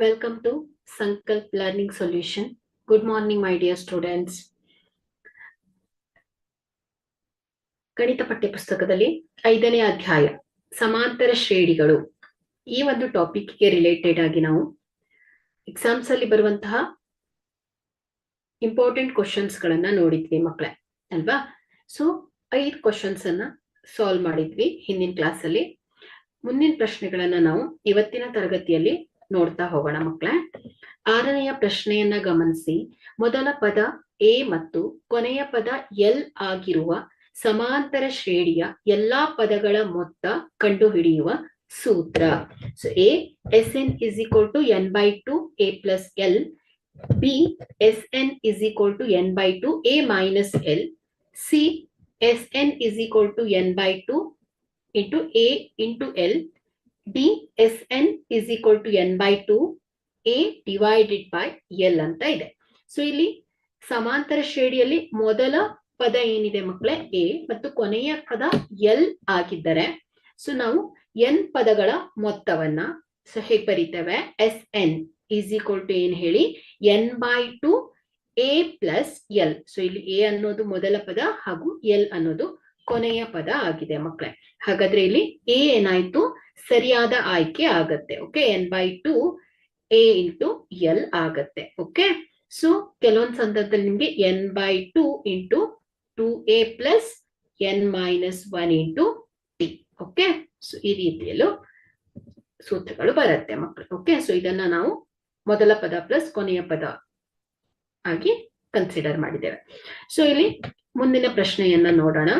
Welcome to Sankalp Learning Solution. Good morning, my dear students. ಗಣಿತ ಪಠ್ಯಪುಸ್ತಕದಲ್ಲಿ 5ನೇ ಅಧ್ಯಾಯ ಸಮಾಂತರ ಶ್ರೇಣಿಗಳು ಈ ಒಂದು ಟಾಪಿಕ್ಗೆ ರಿಲೇಟೆಡ್ ಆಗಿ ನಾವು ಎಕ್ಸಾಮ್ಸ್ ಅಲ್ಲಿ ಬರುವಂತಹ ಇಂಪಾರ್ಟೆಂಟ್ ಕ್ವಶನ್ಸ್ ಗಳನ್ನ ನೋಡಿದ್ವಿ ಮಕ್ಕಳೇ ಅಲ್ವಾ. ಸೊ 5 ಕ್ವಶನ್ಸ್ ಅನ್ನ ಸಾಲ್ವ್ ಮಾಡಿದ್ವಿ ಹಿಂದಿನ ಕ್ಲಾಸ್ ಅಲ್ಲಿ. ಮುಂದಿನ ಪ್ರಶ್ನೆಗಳನ್ನ ನಾವು ಇವತ್ತಿನ ತರಗತಿಯಲ್ಲಿ ನೋಡ್ತಾ ಹೋಗೋಣ ಮಕ್ಕಳೇ. 6ನೆಯ ಪ್ರಶ್ನೆಯನ್ನ ಗಮನಿಸಿ. ಮೊದಲ ಪದ ಎ ಮತ್ತು ಕೊನೆಯ ಪದ ಎಲ್ ಆಗಿರುವ ಸಮಾಂತರ ಶ್ರೇಣಿಯ ಎಲ್ಲಾ ಪದಗಳ ಮೊತ್ತ ಕಂಡುಹಿಡಿಯುವ ಸೂತ್ರ. So A Sn is equal to n by 2 a plus l. B Sn is equal to n by 2 a minus l. C Sn is equal to n by 2 into a into l. D Sn is equal to n by 2 a divided by l ಅಂತ ಇದೆ. So ಇಲ್ಲಿ ಸಮಾಂತರ ಶ್ರೇಣಿಯಲ್ಲಿ ಮೊದಲ ಪದ ಏನಿದೆ ಮಕ್ಕಳೇ A ಮತ್ತು ಕೊನೆಯ ಪದ ಎಲ್ ಆಗಿದ್ದರೆ ಸೊ ನಾವು ಎನ್ ಪದಗಳ ಮೊತ್ತವನ್ನ ಸೊ ಹೇಗೆ ಬರೀತೇವೆ. S N is equal to ಏನ್ ಹೇಳಿ N by two A plus L. So ಇಲ್ಲಿ ಎ ಅನ್ನೋದು ಮೊದಲ ಪದ ಹಾಗೂ ಎಲ್ ಅನ್ನೋದು ಕೊನೆಯ ಪದ ಆಗಿದೆ ಮಕ್ಕಳೇ. ಹಾಗಾದ್ರೆ ಇಲ್ಲಿ ಎ ಏನಾಯ್ತು ಸರಿಯಾದ ಆಯ್ಕೆ ಆಗತ್ತೆ. Okay, N by two A into L ಆಗತ್ತೆ. ಓಕೆ, ಸೊ ಕೆಲವೊಂದು ಸಂದರ್ಭದಲ್ಲಿ ನಿಮ್ಗೆ N by two into 2a plus N minus 1 into T. Okay, so ಈ ರೀತಿಯಲ್ಲೂ ಸೂತ್ರಗಳು ಬರುತ್ತೆ ಮಕ್ಕಳು. ಓಕೆ, ಸೊ ಇದನ್ನ ನಾವು ಮೊದಲ ಪದ ಪ್ಲಸ್ ಕೊನೆಯ ಪದ ಆಗಿ ಕನ್ಸಿಡರ್ ಮಾಡಿದ್ದೇವೆ. ಸೊ ಇಲ್ಲಿ ಮುಂದಿನ ಪ್ರಶ್ನೆಯನ್ನ ನೋಡೋಣ.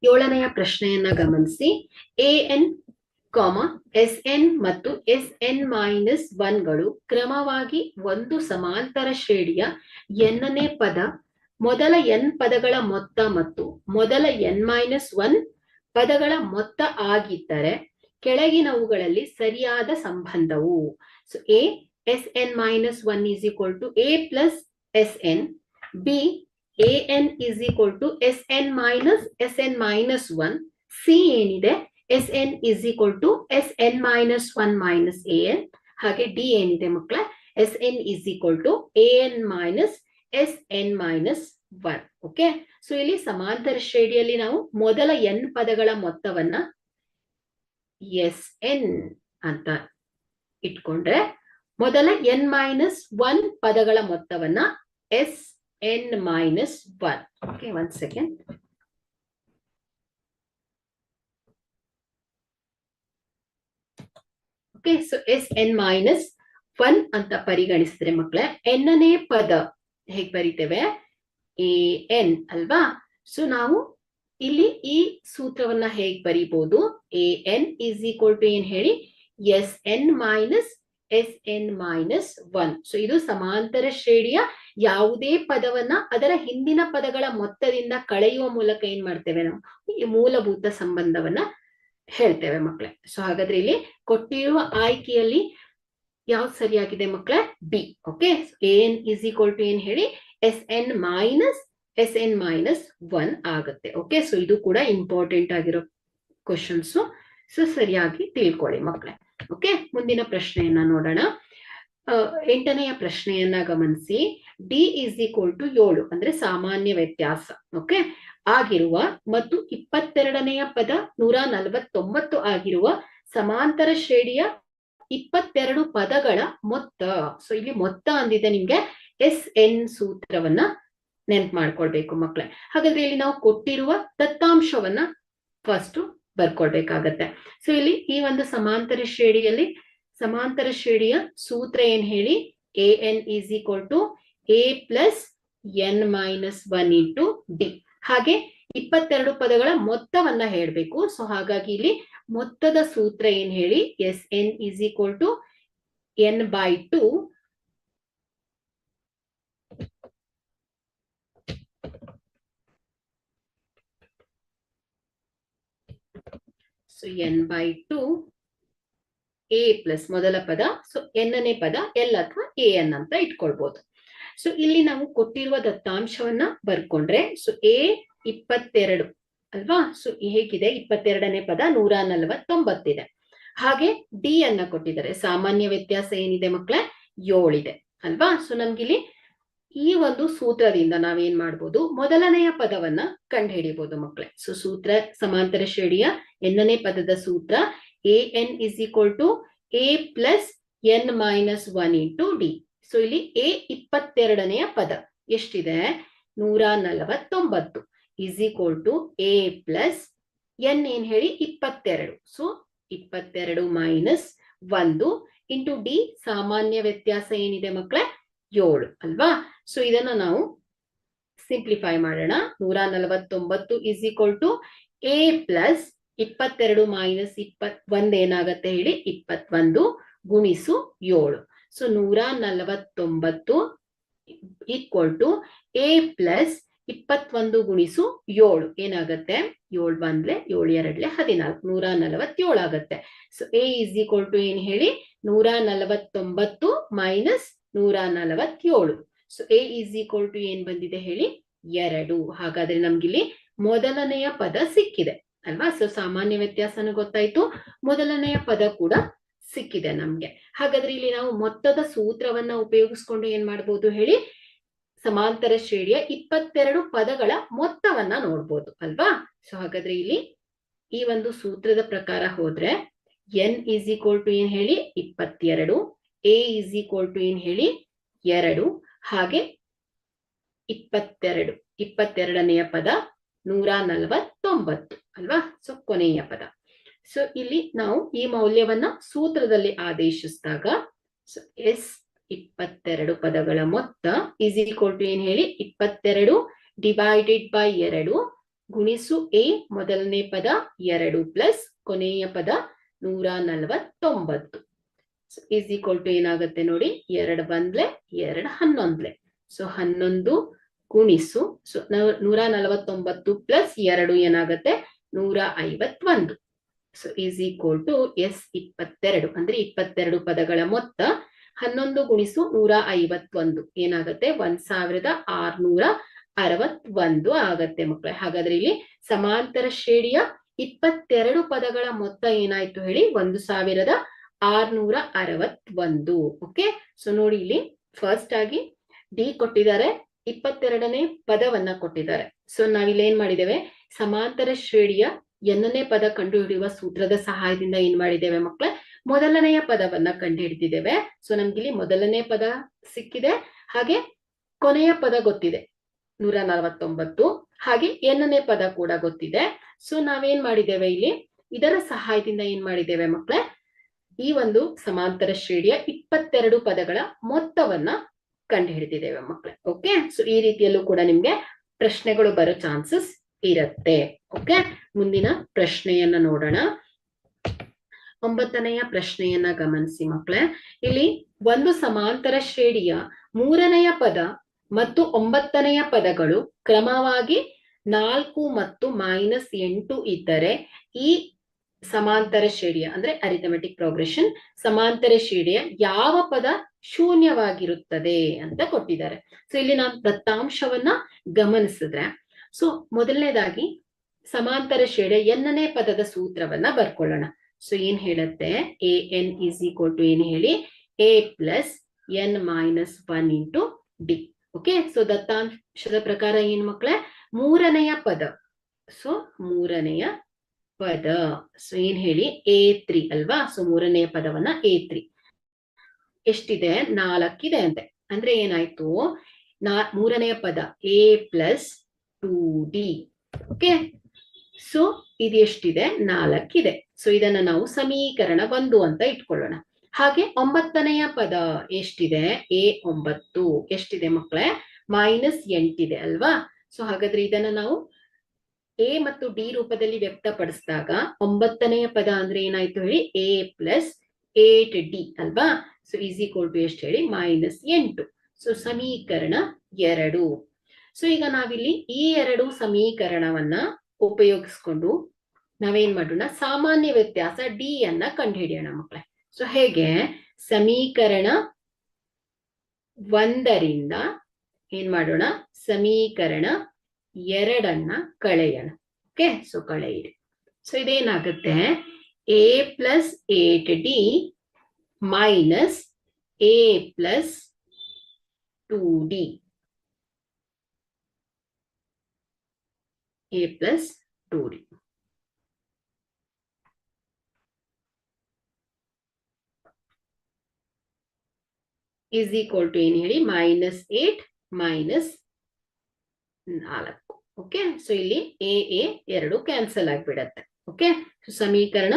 7ನೆಯ ಪ್ರಶ್ನೆಯನ್ನ ಗಮನಿಸಿ. ಎನ್ ಎಸ್ ಎನ್ ಮತ್ತು ಎಸ್ ಎನ್ ಮೈನಸ್ 1ಗಳು ಕ್ರಮವಾಗಿ ಒಂದು ಸಮಾಂತರ ಶ್ರೇಣಿಯ ಎನ್ನನೇ ಪದ ಮೊದಲ ಎನ್ ಪದಗಳ ಮೊತ್ತ ಮತ್ತು ಮೊದಲ ಎನ್ ಮೈನಸ್ 1 ಪದಗಳ ಮೊತ್ತ ಆಗಿದ್ದರೆ ಕೆಳಗಿನವುಗಳಲ್ಲಿ ಸರಿಯಾದ ಸಂಬಂಧವು. So A S N minus 1 is equal to A plus S N. B A N is equal to S N minus 1. C ಏನಿದೆ S N is equal to S N minus 1 minus A N. ಹಾಗೆ D ಏನಿದೆ ಮಕ್ಕಳ S N is equal to A N minus S N minus 1. Okay, so ಇಲ್ಲಿ ಸಮಾಂತರ ಶ್ರೇಣಿಯಲ್ಲಿ ನಾವು ಮೊದಲ N ಪದಗಳ ಮೊತ್ತವನ್ನ ಎಸ್ ಎನ್ ಅಂತ ಇಟ್ಕೊಂಡ್ರೆ ಮೊದಲ ಎನ್ ಮೈನಸ್ 1 ಪದಗಳ ಮೊತ್ತವನ್ನ S N minus 1. Okay, 1 second. Okay, so S N minus 1 ಅಂತ ಪರಿಗಣಿಸಿದ್ರೆ ಮಕ್ಕಳೇ ಎನ್ನನೇ ಪದ ಹೇಗ್ ಬರೀತೇವೆ ಎ ಎನ್ ಅಲ್ವಾ. ಸೊ ನಾವು ಇಲ್ಲಿ ಈ ಸೂತ್ರವನ್ನ ಹೇಗ್ ಬರೀಬಹುದು. A N is equal to ಏನ್ ಹೇಳಿ S N minus S N minus 1. So ಇದು ಸಮಾಂತರ ಶ್ರೇಣಿಯ ಯಾವುದೇ ಪದವನ್ನ ಅದರ ಹಿಂದಿನ ಪದಗಳ ಮೊತ್ತದಿಂದ ಕಳೆಯುವ ಮೂಲಕ ಏನ್ ಮಾಡ್ತೇವೆ ನಾವು ಈ ಮೂಲಭೂತ ಸಂಬಂಧವನ್ನ ಹೇಳ್ತೇವೆ ಮಕ್ಕಳೇ. ಸೊ ಹಾಗಾದ್ರೆ ಇಲ್ಲಿ ಕೊಟ್ಟಿರುವ ಆಯ್ಕೆಯಲ್ಲಿ ಯಾವ್ದು ಸರಿಯಾಗಿದೆ ಮಕ್ಕಳೇ B. Okay, A N is equal to ಏನ್ ಹೇಳಿ ಎಸ್ ಎನ್ ಮೈನಸ್ 1 ಆಗುತ್ತೆ. ಓಕೆ, ಸೊ ಇದು ಕೂಡ ಇಂಪಾರ್ಟೆಂಟ್ ಆಗಿರೋ ಕ್ವಶನ್ಸ್. ಸೊ ಸರಿಯಾಗಿ ತಿಳ್ಕೊಳ್ಳಿ ಮಕ್ಕಳೇ. ಓಕೆ, ಮುಂದಿನ ಪ್ರಶ್ನೆಯನ್ನ ನೋಡೋಣ. 8ನೆಯ ಪ್ರಶ್ನೆಯನ್ನ ಗಮನಿಸಿ. ಡಿ ಈಸ್ ಈಕ್ವಲ್ ಟು 7 ಅಂದ್ರೆ ಸಾಮಾನ್ಯ ವ್ಯತ್ಯಾಸ ಓಕೆ ಆಗಿರುವ ಮತ್ತು 22ನೆಯ ಪದ 149 ಆಗಿರುವ ಸಮಾಂತರ ಶ್ರೇಣಿಯ 22 ಪದಗಳ ಮೊತ್ತ. ಸೊ ಇಲ್ಲಿ ಮೊತ್ತ ಅಂದಿದೆ ನಿಮ್ಗೆ ಎಸ್ ಎನ್ ಸೂತ್ರವನ್ನ ನೆನ್ಪು ಮಾಡ್ಕೊಳ್ಬೇಕು ಮಕ್ಕಳೇ. ಹಾಗಾದ್ರೆ ಇಲ್ಲಿ ನಾವು ಕೊಟ್ಟಿರುವ ದತ್ತಾಂಶವನ್ನ ಫಸ್ಟ್ ಬರ್ಕೊಳ್ಬೇಕಾಗತ್ತೆ. ಸೊ ಇಲ್ಲಿ ಈ ಒಂದು ಸಮಾಂತರ ಶ್ರೇಣಿಯ ಸೂತ್ರ ಏನ್ ಹೇಳಿ A N is equal to A plus N minus 1 into D. ಹಾಗೆ 22 ಪದಗಳ ಮೊತ್ತವನ್ನ ಹೇಳ್ಬೇಕು. ಸೊ ಹಾಗಾಗಿ ಇಲ್ಲಿ ಮೊತ್ತದ ಸೂತ್ರ ಏನ್ ಹೇಳಿ S N is equal to N by 2 so N by 2 A plus ಮೊದಲ ಪದ ಸೊ ಎನ್ನನೇ ಪದ ಎಲ್ ಅಥವಾ ಎ ಎನ್ ಅಂತ ಇಟ್ಕೊಳ್ಬಹುದು. ಸೊ ಇಲ್ಲಿ ನಾವು ಕೊಟ್ಟಿರುವ ದತ್ತಾಂಶವನ್ನ ಬರ್ಕೊಂಡ್ರೆ ಸೊ ಎ 22 ಅಲ್ವಾ. ಸೊ ಹೇಗಿದೆ 22ನೇ ಪದ 149 ಇದೆ. ಹಾಗೆ ಡಿ ಅನ್ನ ಕೊಟ್ಟಿದ್ದಾರೆ. ಸಾಮಾನ್ಯ ವ್ಯತ್ಯಾಸ ಏನಿದೆ ಮಕ್ಕಳೇ? 7 ಇದೆ ಅಲ್ವಾ? ಸೊ ನಮ್ಗಿಲ್ಲಿ ಈ ಒಂದು ಸೂತ್ರದಿಂದ ನಾವೇನ್ ಮಾಡ್ಬೋದು, ಮೊದಲನೆಯ ಪದವನ್ನ ಕಂಡುಹಿಡಿಯಬಹುದು ಮಕ್ಕಳೇ. ಸೊ ಸೂತ್ರ ಸಮಾಂತರ ಶ್ರೇಣಿಯ ಎನ್ನನೇ ಪದದ ಸೂತ್ರ an is equal to a plus n minus 1 into d. So ಇಲ್ಲಿ a 22ನೆಯ ಪದ ಎಷ್ಟಿದೆ? 149 is equal to a plus n ಏನ್ ಹೇಳಿ? 22. ಸೊ 22 ಮೈನಸ್ 1 ಇಂಟು ಡಿ ಸಾಮಾನ್ಯ ವ್ಯತ್ಯಾಸ ಏನಿದೆ ಮಕ್ಕಳೇ? 7 ಅಲ್ವಾ? ಸೊ ಇದನ್ನ ನಾವು ಸಿಂಪ್ಲಿಫೈ ಮಾಡೋಣ. 149 is equal to A plus 22 minus 21 ಏನಾಗತ್ತೆ ಹೇಳಿ? 21 ಗುಣಿಸು 7. So 149 equal to A plus 21 ಗುಣಿಸು 7 ಏನಾಗತ್ತೆ? 7 ಬಂದ್ಲೆ 7 2 14 147 ಆಗತ್ತೆ. So A is equal to ಏನ್ ಹೇಳಿ? 149 minus 147. So A is equal to ಏನ್ ಬಂದಿದೆ ಹೇಳಿ? 2. ಹಾಗಾದ್ರೆ ನಮ್ಗಿಲ್ಲಿ ಮೊದಲನೆಯ ಪದ ಸಿಕ್ಕಿದೆ ಅಲ್ವಾ? ಸೊ ಸಾಮಾನ್ಯ ವ್ಯತ್ಯಾಸನೂ ಗೊತ್ತಾಯ್ತು, ಮೊದಲನೆಯ ಪದ ಕೂಡ ಸಿಕ್ಕಿದೆ ನಮ್ಗೆ. ಹಾಗಾದ್ರೆ ಇಲ್ಲಿ ನಾವು ಮೊತ್ತದ ಸೂತ್ರವನ್ನ ಉಪಯೋಗಿಸ್ಕೊಂಡು ಏನ್ ಮಾಡ್ಬೋದು ಹೇಳಿ? ಸಮಾಂತರ ಶ್ರೇಣಿಯ 22 ಪದಗಳ ಮೊತ್ತವನ್ನ ನೋಡ್ಬೋದು ಅಲ್ವಾ? ಸೊ ಹಾಗಾದ್ರೆ ಇಲ್ಲಿ ಈ ಒಂದು ಸೂತ್ರದ ಪ್ರಕಾರ ಹೋದ್ರೆ n ಇಸ್ ಈಕ್ವಲ್ ಟು ಏನ್ ಹೇಳಿ? 22, a ಇಸ್ ಈಕ್ವಲ್ ಟು ಏನ್ ಹೇಳಿ? 2, ಹಾಗೆ 22ನೆಯ ಪದ 149 ಅಲ್ವಾ? ಸೊ ಕೊನೆಯ ಪದ. ಸೊ ಇಲ್ಲಿ ನಾವು ಈ ಮೌಲ್ಯವನ್ನ ಸೂತ್ರದಲ್ಲಿ ಆದೇಶಿಸಿದಾಗ ಎಸ್ 22 ಪದಗಳ ಮೊತ್ತ ಇಸ್ ಈಕ್ವಲ್ ಟು ಏನ್ ಹೇಳಿ? 22 ಡಿವೈಡೆಡ್ ಬೈ 2 ಗುಣಿಸು a ಮೊದಲನೇ ಪದ 2 ಪ್ಲಸ್ ಕೊನೆಯ ಪದ 149 ಇಸ್ ಈಕ್ವಲ್ ಟು ಏನಾಗುತ್ತೆ ನೋಡಿ? 2 ಬಂದ್ಲೆ 2 11. ಸೊ 11 ಗುಣಿಸು 149 ಪ್ಲಸ್ 2 ಏನಾಗುತ್ತೆ? 151. So is equal to S 22 ಅಂದ್ರೆ 22 ಪದಗಳ ಮೊತ್ತ 11 ಗುಣಿಸು 151 ಏನಾಗುತ್ತೆ? 1661 ಆಗತ್ತೆ ಮಕ್ಕಳೇ. ಹಾಗಾದ್ರೆ ಇಲ್ಲಿ ಸಮಾಂತರ ಶ್ರೇಣಿಯ 22 ಪದಗಳ ಮೊತ್ತ ಏನಾಯ್ತು ಹೇಳಿ? 1661. ಓಕೆ, ಸೊ ನೋಡಿ ಇಲ್ಲಿ ಫಸ್ಟ್ ಆಗಿ ಡಿ ಕೊಟ್ಟಿದ್ದಾರೆ, 22ನೇ ಪದವನ್ನ ಕೊಟ್ಟಿದ್ದಾರೆ. ಸೊ ನಾವಿಲ್ಲಿ ಏನ್ ಮಾಡಿದ್ದೇವೆ? ಸಮಾಂತರ ಶ್ರೇಣಿಯ ಎನ್ನನೇ ಪದ ಕಂಡು ಹಿಡಿಯುವ ಸೂತ್ರದ ಸಹಾಯದಿಂದ ಏನ್ ಮಾಡಿದ್ದೇವೆ ಮಕ್ಕಳೇ? ಮೊದಲನೆಯ ಪದವನ್ನ ಕಂಡು ಹಿಡಿದಿದ್ದೇವೆ. ಸೊ ನಮ್ಗಿಲ್ಲಿ ಮೊದಲನೇ ಪದ ಸಿಕ್ಕಿದೆ, ಹಾಗೆ ಕೊನೆಯ ಪದ ಗೊತ್ತಿದೆ 149, ಹಾಗೆ ಎನ್ನನೇ ಪದ ಕೂಡ ಗೊತ್ತಿದೆ. ಸೊ ನಾವೇನ್ ಮಾಡಿದ್ದೇವೆ ಇಲ್ಲಿ? ಇದರ ಸಹಾಯದಿಂದ ಏನ್ ಮಾಡಿದ್ದೇವೆ ಮಕ್ಕಳೇ? ಈ ಒಂದು ಸಮಾಂತರ ಶ್ರೇಣಿಯ 22 ಪದಗಳ ಮೊತ್ತವನ್ನ ಕಂಡು ಹಿಡಿದಿದ್ದೇವೆ ಮಕ್ಕಳೇ. ಓಕೆ, ಸೊ ಈ ರೀತಿಯಲ್ಲೂ ಕೂಡ ನಿಮ್ಗೆ ಪ್ರಶ್ನೆಗಳು ಬರೋ ಚಾನ್ಸಸ್ ಇರುತ್ತೆ. ಓಕೆ, ಮುಂದಿನ ಪ್ರಶ್ನೆಯನ್ನ ನೋಡೋಣ. 9ನೆಯ ಪ್ರಶ್ನೆಯನ್ನ ಗಮನಿಸಿ ಮಕ್ಕಳೇ. ಇಲ್ಲಿ ಒಂದು ಸಮಾಂತರ ಶ್ರೇಣಿಯ 3ನೆಯ ಪದ ಮತ್ತು 9ನೆಯ ಪದಗಳು ಕ್ರಮವಾಗಿ 4 ಮತ್ತು -8 ಇದ್ದರೆ ಈ ಸಮಾಂತರ ಶ್ರೇಣಿಯ ಅಂದ್ರೆ ಅರಿಥಮೆಟಿಕ್ ಪ್ರೋಗ್ರೆಷನ್ ಸಮಾಂತರ ಶ್ರೇಣಿಯ ಯಾವ ಪದ ಶೂನ್ಯವಾಗಿರುತ್ತದೆ ಅಂತ ಕೊಟ್ಟಿದ್ದಾರೆ. ಸೊ ಇಲ್ಲಿ ನಾವು ದತ್ತಾಂಶವನ್ನ ಗಮನಿಸಿದ್ರೆ, ಸೊ ಮೊದಲನೇದಾಗಿ ಸಮಾಂತರ ಶ್ರೇಣಿಯ ಎನ್ನನೇ ಪದದ ಸೂತ್ರವನ್ನ ಬರ್ಕೊಳ್ಳೋಣ. ಸೊ ಏನ್ ಹೇಳುತ್ತೆ? A N is equal to ಏನ್ ಹೇಳಿ? A plus N minus 1 into D. Okay, so ದತ್ತಾಂಶದ ಪ್ರಕಾರ ಏನ್ ಮಕ್ಕಳೇ? 3ನೆಯ ಪದ. ಸೊ 3ನೆಯ ಪದ ಸೊ ಏನ್ ಹೇಳಿ? A3 ಅಲ್ವಾ? ಸೊ 3ನೆಯ ಪದವನ್ನ A3 ಎಷ್ಟಿದೆ? 4 ಇದೆ ಅಂತೆ. ಅಂದ್ರೆ ಏನಾಯ್ತು? 3ನೆಯ ಪದ A plus 2D. Okay, so ಇದು ಎಷ್ಟಿದೆ? 4 ಇದೆ. ಸೊ ಇದನ್ನ ನಾವು ಸಮೀಕರಣ 1 ಅಂತ ಇಟ್ಕೊಳ್ಳೋಣ. ಹಾಗೆ 9ನೆಯ ಪದ ಎಷ್ಟಿದೆ? A9 ಎಷ್ಟಿದೆ ಮಕ್ಕಳೇ? -8 ಇದೆ ಅಲ್ವಾ? ಸೊ ಹಾಗಾದ್ರೆ ಇದನ್ನ ನಾವು ಎ ಮತ್ತು ಡಿ ರೂಪದಲ್ಲಿ ವ್ಯಕ್ತಪಡಿಸಿದಾಗ 9ನೆಯ ಪದ ಅಂದ್ರೆ ಏನಾಯ್ತು ಹೇಳಿ? A ಪ್ಲಸ್ 8D ಅಲ್ವಾ? ಸೊ ಈಸ್ ಈಕ್ವಲ್ ಟು ಎಷ್ಟು ಹೇಳಿ? -8. ಸೊ ಸಮೀಕರಣ 2. ಸೊ ಈಗ ನಾವಿಲ್ಲಿ ಈ 2 ಸಮೀಕರಣವನ್ನ ಉಪಯೋಗಿಸ್ಕೊಂಡು ನಾವೇನ್ ಮಾಡೋಣ? ಸಾಮಾನ್ಯ ವ್ಯತ್ಯಾಸ ಡಿ ಅನ್ನ ಕಂಡುಹಿಡಿಯೋಣ ಮಕ್ಕಳೇ. ಸೊ ಹೇಗೆ? ಸಮೀಕರಣ 1ರಿಂದ ಏನ್ ಮಾಡೋಣ? ಸಮೀಕರಣ 2 ಕಳೆಯೋಣ. ಓಕೆ, ಸೊ ಕಳೆಯಿರಿ. So ಇದೇನಾಗುತ್ತೆ? a plus 8d minus a plus 2d. a plus 2d. is equal to ಏನು ಹೇಳಿ minus 8 minus 4. ಓಕೆ, ಸೊ ಇಲ್ಲಿ ಎ ಎರಡು ಕ್ಯಾನ್ಸಲ್ ಆಗ್ಬಿಡತ್ತೆ. ಓಕೆ, ಸಮೀಕರಣ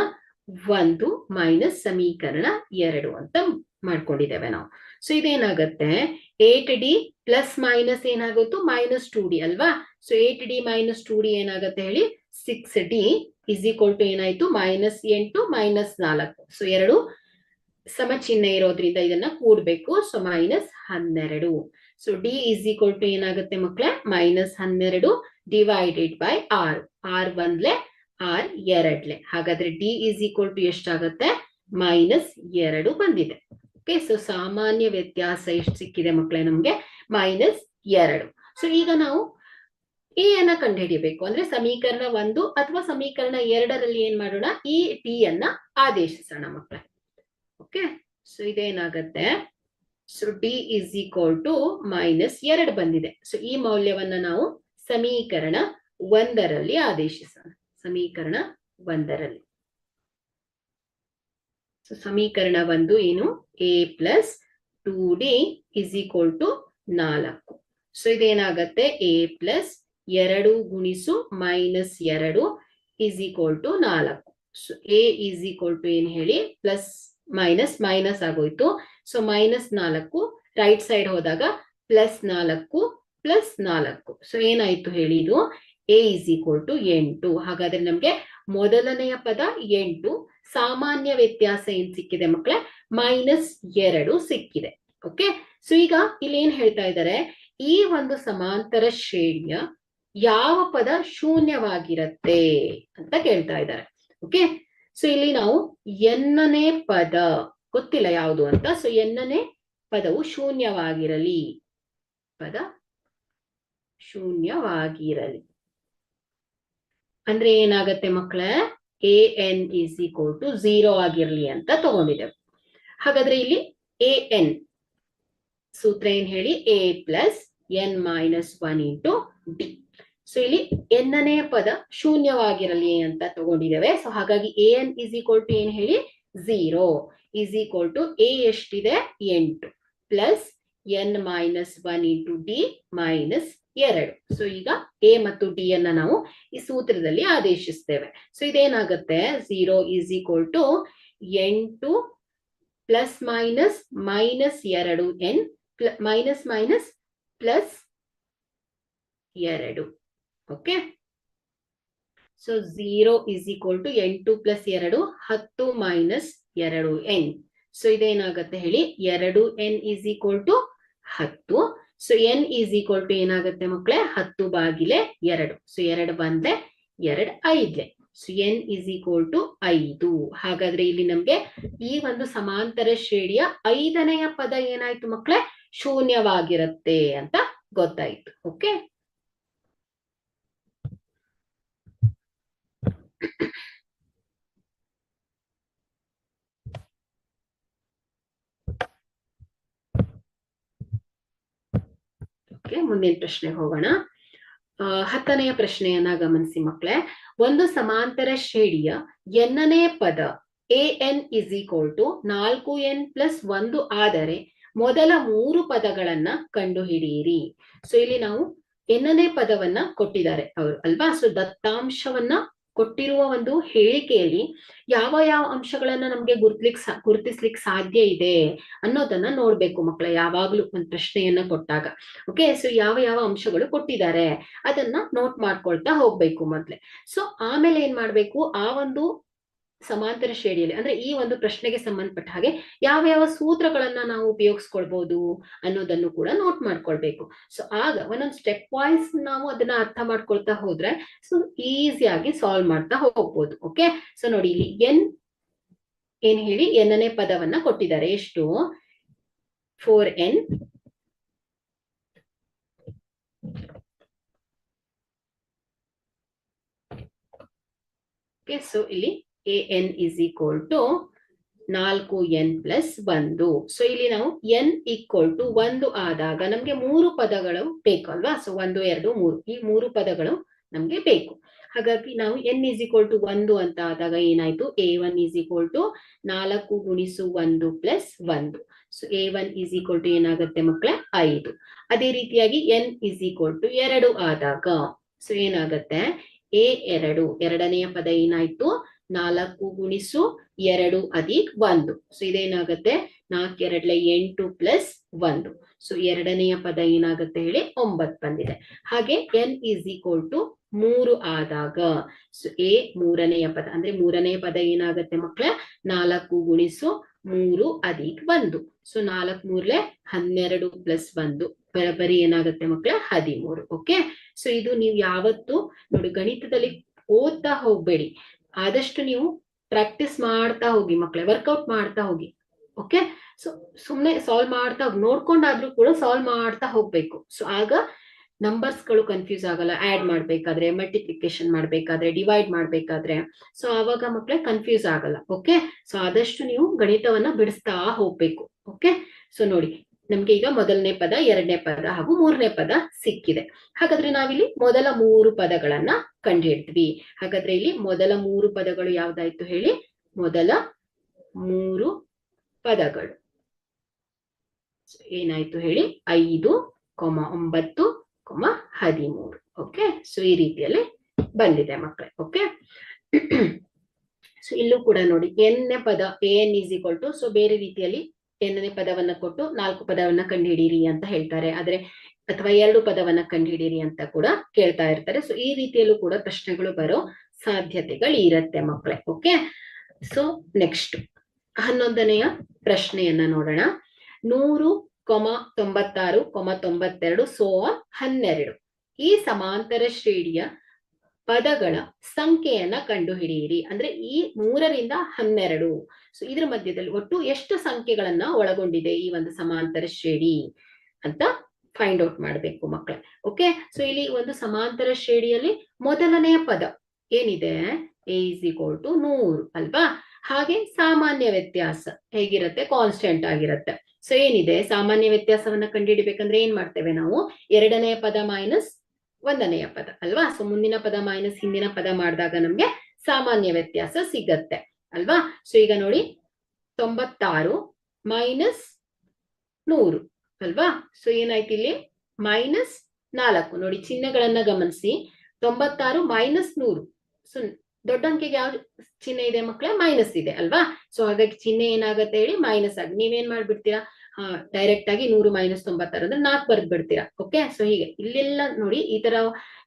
1 ಮೈನಸ್ ಸಮೀಕರಣ 2 ಅಂತ ಮಾಡ್ಕೊಂಡಿದ್ದೇವೆ ನಾವು. ಸೊ ಇದೇನಾಗತ್ತೆ, 8d ಪ್ಲಸ್ ಮೈನಸ್ ಏನಾಗುತ್ತು ಮೈನಸ್ 2d ಅಲ್ವಾ. ಸೊ 8d ಮೈನಸ್ 2d ಏನಾಗತ್ತೆ ಹೇಳಿ 6d ಇಸ್ ಈಕ್ವಲ್ ಟು ಏನಾಯ್ತು ಮೈನಸ್ 8 ಮೈನಸ್ 4. ಸೊ ಎರಡು ಸಮ ಚಿಹ್ನೆ ಇರೋದ್ರಿಂದ ಇದನ್ನ ಕೂಡ್ಬೇಕು. So minus 12. So d is equal to ಏನಾಗುತ್ತೆ ಮಕ್ಕಳೇ ಮೈನಸ್ 12 ಡಿವೈಡೆಡ್ ಬೈ 6. 6 ಒಂದ್ಲೆ 6 ಎರಡ್ಲೆ. ಹಾಗಾದ್ರೆ ಡಿ ಇಸ್ ಈಕ್ವಲ್ ಟು ಎಷ್ಟಾಗತ್ತೆ ಮೈನಸ್ 2 ಬಂದಿದೆ. ಓಕೆ, ಸೊ ಸಾಮಾನ್ಯ ವ್ಯತ್ಯಾಸ ಎಷ್ಟು ಸಿಕ್ಕಿದೆ ಮಕ್ಕಳೇ ನಮ್ಗೆ ಮೈನಸ್ 2. ಸೊ ಈಗ ನಾವು ಎ ಅನ್ನ ಕಂಡುಹಿಡಿಯಬೇಕು. ಅಂದ್ರೆ ಸಮೀಕರಣ 1 ಅಥವಾ ಸಮೀಕರಣ 2ರಲ್ಲಿ ಏನ್ ಮಾಡೋಣ, ಈ ಟಿ ಅನ್ನ ಆದೇಶಿಸೋಣ ಮಕ್ಕಳೇ. ಓಕೆ, ಸೊ ಇದೇನಾಗತ್ತೆ, so d is equal to minus 2 ಬಂದಿದೆ. ಸೊ ಈ ಮೌಲ್ಯವನ್ನ ನಾವು ಸಮೀಕರಣ 1ರಲ್ಲಿ ಆದೇಶಿಸೋಣ. ಸಮೀಕರಣ 1ರಲ್ಲಿ ಸೊ ಸಮೀಕರಣ 1 ಏನು, a plus 2d is equal to 4. So ಇದೇನಾಗತ್ತೆ ಎ ಪ್ಲಸ್ 2 ಗುಣಿಸು minus 2 is equal to 4. So A is equal to ಏನ್ ಹೇಳಿ ಪ್ಲಸ್ ಮೈನಸ್ ಮೈನಸ್ ಆಗೋಯ್ತು. ಸೊ ಮೈನಸ್ 4 ರೈಟ್ ಸೈಡ್ ಹೋದಾಗ ಪ್ಲಸ್ 4 ಪ್ಲಸ್ 4. ಸೊ ಏನಾಯ್ತು ಹೇಳಿ, ಇದು ಎ ಇಸ್ ಈಕ್ವಲ್ ಟು 8. ಹಾಗಾದ್ರೆ ನಮ್ಗೆ ಮೊದಲನೆಯ ಪದ 8, ಸಾಮಾನ್ಯ ವ್ಯತ್ಯಾಸ ಏನ್ ಸಿಕ್ಕಿದೆ ಮಕ್ಕಳೇ ಮೈನಸ್ 2 ಸಿಕ್ಕಿದೆ. ಓಕೆ, ಸೊ ಈಗ ಇಲ್ಲಿ ಏನ್ ಹೇಳ್ತಾ ಇದ್ದಾರೆ, ಈ ಒಂದು ಸಮಾಂತರ ಶ್ರೇಣಿಯ ಯಾವ ಪದ ಶೂನ್ಯವಾಗಿರತ್ತೆ ಅಂತ ಕೇಳ್ತಾ ಇದ್ದಾರೆ. ಓಕೆ, ಸೊ ಇಲ್ಲಿ ನಾವು ಎನ್ನನೇ ಪದ ಗೊತ್ತಿಲ್ಲ ಯಾವುದು ಅಂತ. ಸೊ ಎನ್ನನೇ ಪದವು ಶೂನ್ಯವಾಗಿರಲಿ, ಪದ ಶೂನ್ಯವಾಗಿರಲಿ ಅಂದ್ರೆ ಏನಾಗತ್ತೆ ಮಕ್ಕಳೇ, A N is equal to 0 ಆಗಿರ್ಲಿ ಅಂತ ತಗೊಂಡಿದ್ದೇವೆ. ಹಾಗಾದ್ರೆ ಇಲ್ಲಿ ಎ ಎನ್ ಸೂತ್ರ ಏನ್ ಹೇಳಿ, A plus N minus 1 into D. So ಇಲ್ಲಿ ಎನ್ನನೇ ಪದ ಶೂನ್ಯವಾಗಿರಲಿ ಅಂತ ತಗೊಂಡಿದ್ದೇವೆ. ಸೊ ಹಾಗಾಗಿ a N is equal to ಏನ್ ಹೇಳಿ 0 ಇಸ್ ಈಕ್ವಲ್ ಟು ಎ ಎಷ್ಟಿದೆ 8 plus N minus 1 into d minus 2. So ಈಗ ಎ ಮತ್ತು ಡಿ ಅನ್ನ ನಾವು ಈ ಸೂತ್ರದಲ್ಲಿ ಆದೇಶಿಸ್ತೇವೆ. ಸೊ ಇದೇನಾಗುತ್ತೆ 0 is equal to 8 plus minus minus 2 n minus minus plus 2. Okay, so 0 is equal to 8 plus 2 10 minus 2 n. So ಇದೇನಾಗತ್ತೆ ಹೇಳಿ 2 n is equal to 10. So N is equal to ಏನಾಗುತ್ತೆ ಮಕ್ಕಳೇ 10 ಬಾಗಿಲೆ 2. ಸೊ 2 ಬಂದ್ರೆ 2 5. So N is equal to 5. ಹಾಗಾದ್ರೆ ಇಲ್ಲಿ ನಮ್ಗೆ ಈ ಒಂದು ಸಮಾಂತರ ಶ್ರೇಣಿಯ 5ನೆಯ ಪದ ಏನಾಯ್ತು ಮಕ್ಕಳೇ ಶೂನ್ಯವಾಗಿರುತ್ತೆ ಅಂತ ಗೊತ್ತಾಯ್ತು. ಓಕೆ, ಮುಂದಿನ ಪ್ರಶ್ನೆಗೆ ಹೋಗೋಣ. 10ನೆಯ ಪ್ರಶ್ನೆಯನ್ನ ಗಮನಿಸಿ ಮಕ್ಕಳೇ. ಒಂದು ಸಮಾಂತರ ಶ್ರೇಣಿಯ ಎನ್ನನೇ ಪದ A N is equal to 4n plus 1 ಆದರೆ ಮೊದಲ 3 ಪದಗಳನ್ನ ಕಂಡುಹಿಡಿಯಿರಿ. ಸೊ ಇಲ್ಲಿ ನಾವು ಎನ್ನನೇ ಪದವನ್ನ ಕೊಟ್ಟಿದ್ದಾರೆ ಅವರು ಅಲ್ವಾ. ಸೊ ದತ್ತಾಂಶವನ್ನ ಕೊಟ್ಟಿರುವ ಒಂದು ಹೇಳಿಕೆಯಲ್ಲಿ ಯಾವ ಯಾವ ಅಂಶಗಳನ್ನ ನಮ್ಗೆ ಗುರುತಿಸ್ಲಿಕ್ಕೆ ಸಾಧ್ಯ ಇದೆ ಅನ್ನೋದನ್ನ ನೋಡ್ಬೇಕು ಮಕ್ಕಳ ಯಾವಾಗ್ಲೂ ಒಂದು ಪ್ರಶ್ನೆಯನ್ನ ಕೊಟ್ಟಾಗ. ಓಕೆ, ಸೊ ಯಾವ ಯಾವ ಅಂಶಗಳು ಕೊಟ್ಟಿದ್ದಾರೆ ಅದನ್ನ ನೋಟ್ ಮಾಡ್ಕೊಳ್ತಾ ಹೋಗ್ಬೇಕು ಮೊದ್ಲೆ. ಸೊ ಆಮೇಲೆ ಏನ್ ಮಾಡ್ಬೇಕು, ಆ ಒಂದು ಸಮಾಂತರ ಶ್ರೇಣಿಯಲ್ಲಿ ಅಂದ್ರೆ ಈ ಒಂದು ಪ್ರಶ್ನೆಗೆ ಸಂಬಂಧಪಟ್ಟ ಹಾಗೆ ಯಾವ ಯಾವ ಸೂತ್ರಗಳನ್ನ ನಾವು ಉಪಯೋಗಿಸ್ಕೊಳ್ಬಹುದು ಅನ್ನೋದನ್ನು ಕೂಡ ನೋಟ್ ಮಾಡ್ಕೊಳ್ಬೇಕು. ಸೊ ಆಗ ಒಂದೊಂದು ಸ್ಟೆಪ್ ವೈಸ್ ನಾವು ಅದನ್ನ ಅರ್ಥ ಮಾಡ್ಕೊಳ್ತಾ ಹೋದ್ರೆ ಸೊ ಈಸಿಯಾಗಿ ಸಾಲ್ವ್ ಮಾಡ್ತಾ ಹೋಗ್ಬೋದು. ಓಕೆ, ಸೊ ನೋಡಿ ಇಲ್ಲಿ ಎನ್ ಏನ್ ಹೇಳಿ ಎನ್ನನೇ ಪದವನ್ನ ಕೊಟ್ಟಿದ್ದಾರೆ. ಎಷ್ಟು 4n ಓಕೆ, ಸೊ ಇಲ್ಲಿ A N is equal to 4n plus 1. So ಇಲ್ಲಿ ನಾವು n ಈಕ್ವಲ್ ಟು 1 ಆದಾಗ ನಮ್ಗೆ 3 ಪದಗಳು ಬೇಕು ಅಲ್ವಾ. ಸೊ 1 2 3 ಈ 3 ಪದಗಳು ನಮ್ಗೆ ಬೇಕು. ಹಾಗಾಗಿ ನಾವು n ಇಸ್ ಈಕ್ವಲ್ ಟು 1 ಅಂತ ಆದಾಗ ಏನಾಯ್ತು, a1 ಇಸ್ ಈಕ್ವಲ್ ಟು 4 ಗುಣಿಸು 1 plus 1. So a1 is equal to ಏನಾಗುತ್ತೆ ಮಕ್ಕಳೇ 5. ಅದೇ ರೀತಿಯಾಗಿ n ಇಸ್ ಈಕ್ವಲ್ ಟು 2 ಆದಾಗ ಸೊ ಏನಾಗುತ್ತೆ a2 ಎರಡನೆಯ ಪದ ಏನಾಯ್ತು 4 ಗುಣಿಸು 2 ಅಧಿಕ್ 1. ಸೊ ಇದೇನಾಗುತ್ತೆ 4 2 8 ಪ್ಲಸ್ 1. ಸೊ ಎರಡನೆಯ ಪದ ಏನಾಗುತ್ತೆ ಹೇಳಿ 9 ಬಂದಿದೆ. ಹಾಗೆ n ಇಸ್ ಈಕ್ವಲ್ ಟು 3 ಆದಾಗ ಸೊ a ಮೂರನೆಯ ಪದ ಅಂದ್ರೆ ಮೂರನೆಯ ಪದ ಏನಾಗುತ್ತೆ ಮಕ್ಕಳೇ 4 ಗುಣಿಸು 3 ಅಧಿಕ್ 1. ಸೊ 4 3 12 ಪ್ಲಸ್ 1 ಬರೀ ಏನಾಗುತ್ತೆ ಮಕ್ಕಳೇ 13. ಓಕೆ. ಸೊ ಇದು ನೀವು ಯಾವತ್ತು ನೋಡಿ ಗಣಿತದಲ್ಲಿ ಓದ್ತಾ ಹೋಗ್ಬೇಡಿ, ಆದಷ್ಟು ನೀವು ಪ್ರಾಕ್ಟೀಸ್ ಮಾಡ್ತಾ ಹೋಗಿ ಮಕ್ಕಳೇ, ವರ್ಕೌಟ್ ಮಾಡ್ತಾ ಹೋಗಿ. ಓಕೆ. ಸೊ ಸುಮ್ನೆ ಸಾಲ್ವ್ ಮಾಡ್ತಾ ಹೋಗಿ ನೋಡ್ಕೊಂಡಾದ್ರೂ ಕೂಡ ಸಾಲ್ವ್ ಮಾಡ್ತಾ ಹೋಗ್ಬೇಕು. ಸೊ ಆಗ ನಂಬರ್ಸ್ ಗಳು ಕನ್ಫ್ಯೂಸ್ ಆಗಲ್ಲ. ಆಡ್ ಮಾಡ್ಬೇಕಾದ್ರೆ, ಮಲ್ಟಿಪ್ಲಿಕೇಶನ್ ಮಾಡ್ಬೇಕಾದ್ರೆ, ಡಿವೈಡ್ ಮಾಡ್ಬೇಕಾದ್ರೆ ಸೊ ಆವಾಗ ಮಕ್ಕಳೇ ಕನ್ಫ್ಯೂಸ್ ಆಗಲ್ಲ. ಓಕೆ. ಸೊ ಆದಷ್ಟು ನೀವು ಗಣಿತವನ್ನ ಬಿಡಿಸ್ತಾ ಹೋಗ್ಬೇಕು. ಓಕೆ. ಸೊ ನೋಡಿ ನಮ್ಗೆ ಈಗ ಮೊದಲನೇ ಪದ, ಎರಡನೇ ಪದ ಹಾಗೂ ಮೂರನೇ ಪದ ಸಿಕ್ಕಿದೆ. ಹಾಗಾದ್ರೆ ನಾವಿಲ್ಲಿ ಮೊದಲ 3 ಪದಗಳನ್ನ ಕಂಡುಹಿಡ್ತೀವಿ. ಹಾಗಾದ್ರೆ ಇಲ್ಲಿ ಮೊದಲ 3 ಪದಗಳು ಯಾವ್ದಾಯ್ತು ಹೇಳಿ, ಮೊದಲ 3 ಪದಗಳು ಏನಾಯ್ತು ಹೇಳಿ 5, 9, 13. ಓಕೆ. ಸೊ ಈ ರೀತಿಯಲ್ಲಿ ಬಂದಿದೆ ಮಕ್ಕಳೇ. ಓಕೆ. ಸೊ ಇಲ್ಲೂ ಕೂಡ ನೋಡಿ ಎನ್ನೇ ಪದ an is equal to so ಬೇರೆ ರೀತಿಯಲ್ಲಿ ಎನ್ನನೇ ಪದವನ್ನ ಕೊಟ್ಟು 4 ಪದವನ್ನ ಕಂಡುಹಿಡೀರಿ ಅಂತ ಹೇಳ್ತಾರೆ, ಆದ್ರೆ ಅಥವಾ 2 ಪದವನ್ನ ಕಂಡುಹಿಡೀರಿ ಅಂತ ಕೂಡ ಕೇಳ್ತಾ ಇರ್ತಾರೆ. ಸೊ ಈ ರೀತಿಯಲ್ಲೂ ಕೂಡ ಪ್ರಶ್ನೆಗಳು ಬರೋ ಸಾಧ್ಯತೆಗಳು ಇರತ್ತೆ ಮಕ್ಕಳೇ. ಓಕೆ. ಸೊ ನೆಕ್ಸ್ಟ್ 11ನೆಯ ಪ್ರಶ್ನೆಯನ್ನ ನೋಡೋಣ. 100, 96, 92 ಸೋ 12 ಈ ಸಮಾಂತರ ಶ್ರೇಣಿಯ ಪದಗಳ ಸಂಖ್ಯೆಯನ್ನ ಕಂಡುಹಿಡಿಯಿರಿ. ಅಂದ್ರೆ ಈ 3ರಿಂದ 12 ಸೊ ಇದ್ರ ಮಧ್ಯದಲ್ಲಿ ಒಟ್ಟು ಎಷ್ಟು ಸಂಖ್ಯೆಗಳನ್ನ ಒಳಗೊಂಡಿದೆ ಈ ಒಂದು ಸಮಾಂತರ ಶ್ರೇಣಿ ಅಂತ ಫೈಂಡ್ ಔಟ್ ಮಾಡ್ಬೇಕು ಮಕ್ಕಳೇ. ಓಕೆ. ಸೊ ಇಲ್ಲಿ ಒಂದು ಸಮಾಂತರ ಶ್ರೇಣಿಯಲ್ಲಿ ಮೊದಲನೆಯ ಪದ ಏನಿದೆ a ಇಸ್ ಈಕ್ವಲ್ ಟು 100 ಅಲ್ವಾ. ಹಾಗೆ ಸಾಮಾನ್ಯ ವ್ಯತ್ಯಾಸ ಹೇಗಿರುತ್ತೆ, ಕಾನ್ಸ್ಟೆಂಟ್ ಆಗಿರುತ್ತೆ. ಸೊ ಏನಿದೆ ಸಾಮಾನ್ಯ ವ್ಯತ್ಯಾಸವನ್ನ ಕಂಡುಹಿಡಿಬೇಕಂದ್ರೆ ಏನ್ ಮಾಡ್ತೇವೆ ನಾವು, ಎರಡನೆಯ ಪದ ಮೈನಸ್ 1ನೆಯ ಪದ ಅಲ್ವಾ. ಸೊ ಮುಂದಿನ ಪದ ಮೈನಸ್ ಹಿಂದಿನ ಪದ ಮಾಡಿದಾಗ ನಮ್ಗೆ ಸಾಮಾನ್ಯ ವ್ಯತ್ಯಾಸ ಸಿಗತ್ತೆ ಅಲ್ವಾ. ಸೊ ಈಗ ನೋಡಿ 96 ಮೈನಸ್ 100 ಅಲ್ವಾ. ಸೊ ಏನಾಯ್ತು ಇಲ್ಲಿ -4 ನೋಡಿ ಚಿಹ್ನೆಗಳನ್ನ ಗಮನಿಸಿ. 96 ಮೈನಸ್ 100 ಸೊ ದೊಡ್ಡ ಅಂಕೆಗೆ ಯಾವ ಚಿಹ್ನೆ ಇದೆ ಮಕ್ಕಳೇ, ಮೈನಸ್ ಇದೆ ಅಲ್ವಾ. ಸೊ ಹಾಗಾಗಿ ಚಿಹ್ನೆ ಏನಾಗುತ್ತೆ ಹೇಳಿ ಮೈನಸ್ ಆಗಿ ನೀವೇನ್ ಮಾಡ್ಬಿಡ್ತೀರಾ, ಡೈರೆಕ್ಟ್ ಆಗಿ 100 ಮೈನಸ್ 96 ಅಂದ್ರೆ 4 ಬರ್ದ್ ಬಿಡ್ತೀರಾ. ಓಕೆ. ಸೊ ಹೀಗೆ ಇಲ್ಲೆಲ್ಲ ನೋಡಿ ಈ ತರ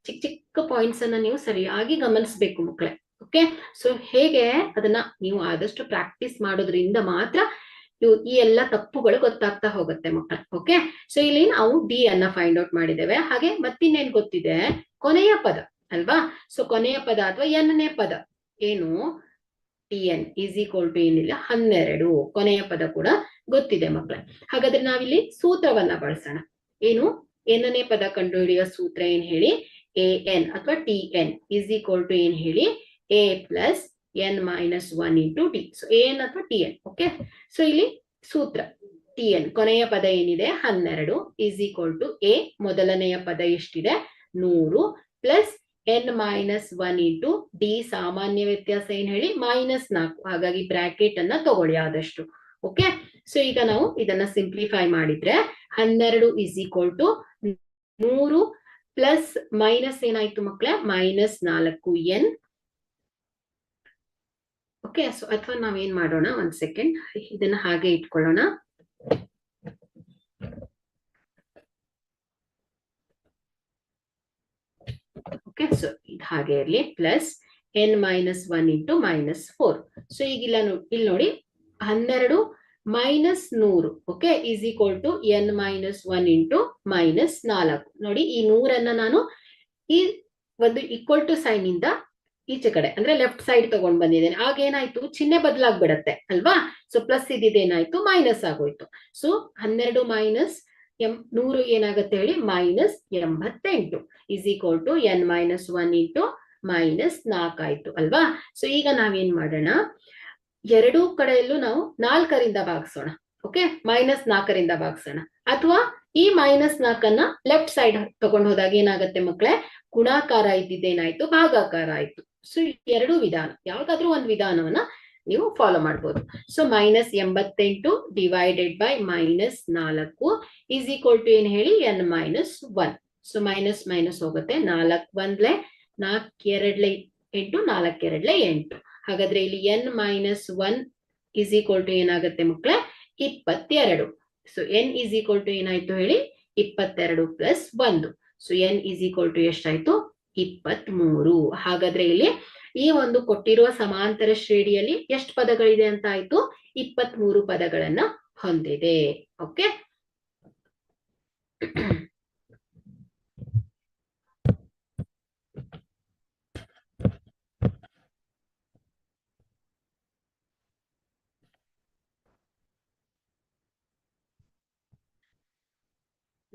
ಚಿಕ್ಕ ಚಿಕ್ಕ ಪಾಯಿಂಟ್ಸ್ ಅನ್ನ ನೀವು ಸರಿಯಾಗಿ ಗಮನಿಸಬೇಕು ಮಕ್ಕಳೇ. ಓಕೆ. ಸೊ ಹೇಗೆ ಅದನ್ನ ನೀವು ಆದಷ್ಟು ಪ್ರಾಕ್ಟೀಸ್ ಮಾಡೋದ್ರಿಂದ ಮಾತ್ರ ಈ ಎಲ್ಲ ತಪ್ಪುಗಳು ಗೊತ್ತಾಗ್ತಾ ಹೋಗುತ್ತೆ ಮಕ್ಕಳೇ. ಓಕೆ. ಸೊ ಇಲ್ಲಿ ನಾವು ಡಿ ಅನ್ನ ಫೈಂಡ್ ಔಟ್ ಮಾಡಿದ್ದೇವೆ. ಹಾಗೆ ಮತ್ತಿನ್ನೇನ್ ಗೊತ್ತಿದೆ, ಕೊನೆಯ ಪದ ಅಲ್ವಾ. ಸೊ ಕೊನೆಯ ಪದ ಅಥವಾ ಎನ್ನೇ ಪದ ಏನು tn ಇಸ್ ಈಕ್ವಲ್ ಟು ಏನಿಲ್ಲ 12 ಕೊನೆಯ ಪದ ಕೂಡ ಗೊತ್ತಿದೆ ಮಕ್ಕಳೇ. ಹಾಗಾದ್ರೆ ನಾವಿಲ್ಲಿ ಸೂತ್ರವನ್ನ ಬಳಸೋಣ. ಏನು ಎನ್ನನೇ ಪದ ಕಂಡುಹಿಡಿಯುವ ಸೂತ್ರ ಏನ್ ಹೇಳಿ, an ಅಥವಾ tn ಇಸ್ ಈಕ್ವಲ್ ಟು ಏನ್ ಹೇಳಿ a plus n minus 1 into D. So an ಅಥವಾ tn. ಓಕೆ. ಸೊ ಇಲ್ಲಿ ಸೂತ್ರ tn ಕೊನೆಯ ಪದ ಏನಿದೆ 12 ಇಸ್ ಈಕ್ವಲ್ ಟು a ಮೊದಲನೆಯ ಪದ ಎಷ್ಟಿದೆ 100 plus n minus 1 into D ಸಾಮಾನ್ಯ ವ್ಯತ್ಯಾಸ ಏನ್ ಹೇಳಿ -4. ಹಾಗಾಗಿ ಬ್ರಾಕೆಟ್ ಅನ್ನ ತಗೊಳ್ಳಿ ಆದಷ್ಟು. ಓಕೆ. ಸೊ ಈಗ ನಾವು ಇದನ್ನ ಸಿಂಪ್ಲಿಫೈ ಮಾಡಿದ್ರೆ 12 is equal to 100 plus minus ಏನಾಯ್ತು ಮಕ್ಕಳೇ -4n. ಓಕೆ. ಸೊ ಅಥವಾ ನಾವೇನ್ ಮಾಡೋಣ, ಒಂದ್ ಸೆಕೆಂಡ್ ಇದನ್ನ ಹಾಗೆ ಇಟ್ಕೊಳ್ಳೋಣ. ಓಕೆ. ಸೊ ಇದು ಹಾಗೆ ಇರ್ಲಿ plus n minus 1 into -4. So ಈಗ ಇಲ್ಲಿ ನೋಡಿ 12 minus 100 okay is equal to n minus 1 into -4. ನೋಡಿ ಈ 100ಅನ್ನ ನಾನು ಈ ಒಂದು ಈಕ್ವಲ್ ಟು ಸೈನ್ ಇಂದ ಈಚೆ ಕಡೆ ಅಂದ್ರೆ ಲೆಫ್ಟ್ ಸೈಡ್ ತಗೊಂಡ್ ಬಂದಿದ್ದೇನೆ. ಆಗ ಏನಾಯ್ತು ಚಿಹ್ನೆ ಬದಲಾಗ್ಬಿಡತ್ತೆ ಅಲ್ವಾ. ಸೊ ಪ್ಲಸ್ ಇದೇನಾಯ್ತು ಮೈನಸ್ ಆಗೋಯ್ತು. ಸೊ 12 ಮೈನಸ್ 100 ಏನಾಗುತ್ತೆ ಹೇಳಿ -88 is equal to n minus 1 into -4 ಆಯ್ತು ಅಲ್ವಾ. ಸೊ ಈಗ ನಾವೇನ್ ಮಾಡೋಣ, ಎರಡೂ ಕಡೆಯಲ್ಲೂ ನಾವು 4ರಿಂದ ಭಾಗಿಸೋಣ. ಓಕೆ, -4ರಿಂದ ಭಾಗಿಸೋಣ. ಅಥವಾ ಈ -4 ಲೆಫ್ಟ್ ಸೈಡ್ ತಗೊಂಡು ಹೋದಾಗ ಏನಾಗುತ್ತೆ ಮಕ್ಕಳೇ, ಗುಣಾಕಾರ ಇದ್ದಿದ್ದೇನಾಯ್ತು, ಭಾಗಾಕಾರ ಆಯ್ತು. ಸೊ ಎರಡು ವಿಧಾನ, ಯಾವ್ದಾದ್ರು ಒಂದು ವಿಧಾನವನ್ನ ನೀವು ಫಾಲೋ ಮಾಡ್ಬೋದು. So -88 divided by -4 is equal to ಏನ್ ಹೇಳಿ, n-1. ಸೊ ಮೈನಸ್ ಮೈನಸ್ ಹೋಗುತ್ತೆ, 4 1 4 2 8 4 2 8. ಹಾಗಾದ್ರೆ ಇಲ್ಲಿ n-1 ಈಸ್ ಈಕ್ವಲ್ ಟು ಏನಾಗುತ್ತೆ ಮಕ್ಕಳೇ, 22. So n is equal to ಏನಾಯ್ತು ಹೇಳಿ, 22 plus 1. So n is equal to ಎಷ್ಟಾಯ್ತು, 23. ಹಾಗಾದ್ರೆ ಇಲ್ಲಿ ಈ ಒಂದು ಕೊಟ್ಟಿರುವ ಸಮಾಂತರ ಶ್ರೇಣಿಯಲ್ಲಿ ಎಷ್ಟು ಪದಗಳಿದೆ ಅಂತ ಆಯ್ತು, 23 ಪದಗಳನ್ನ ಹೊಂದಿದೆ. ಓಕೆ,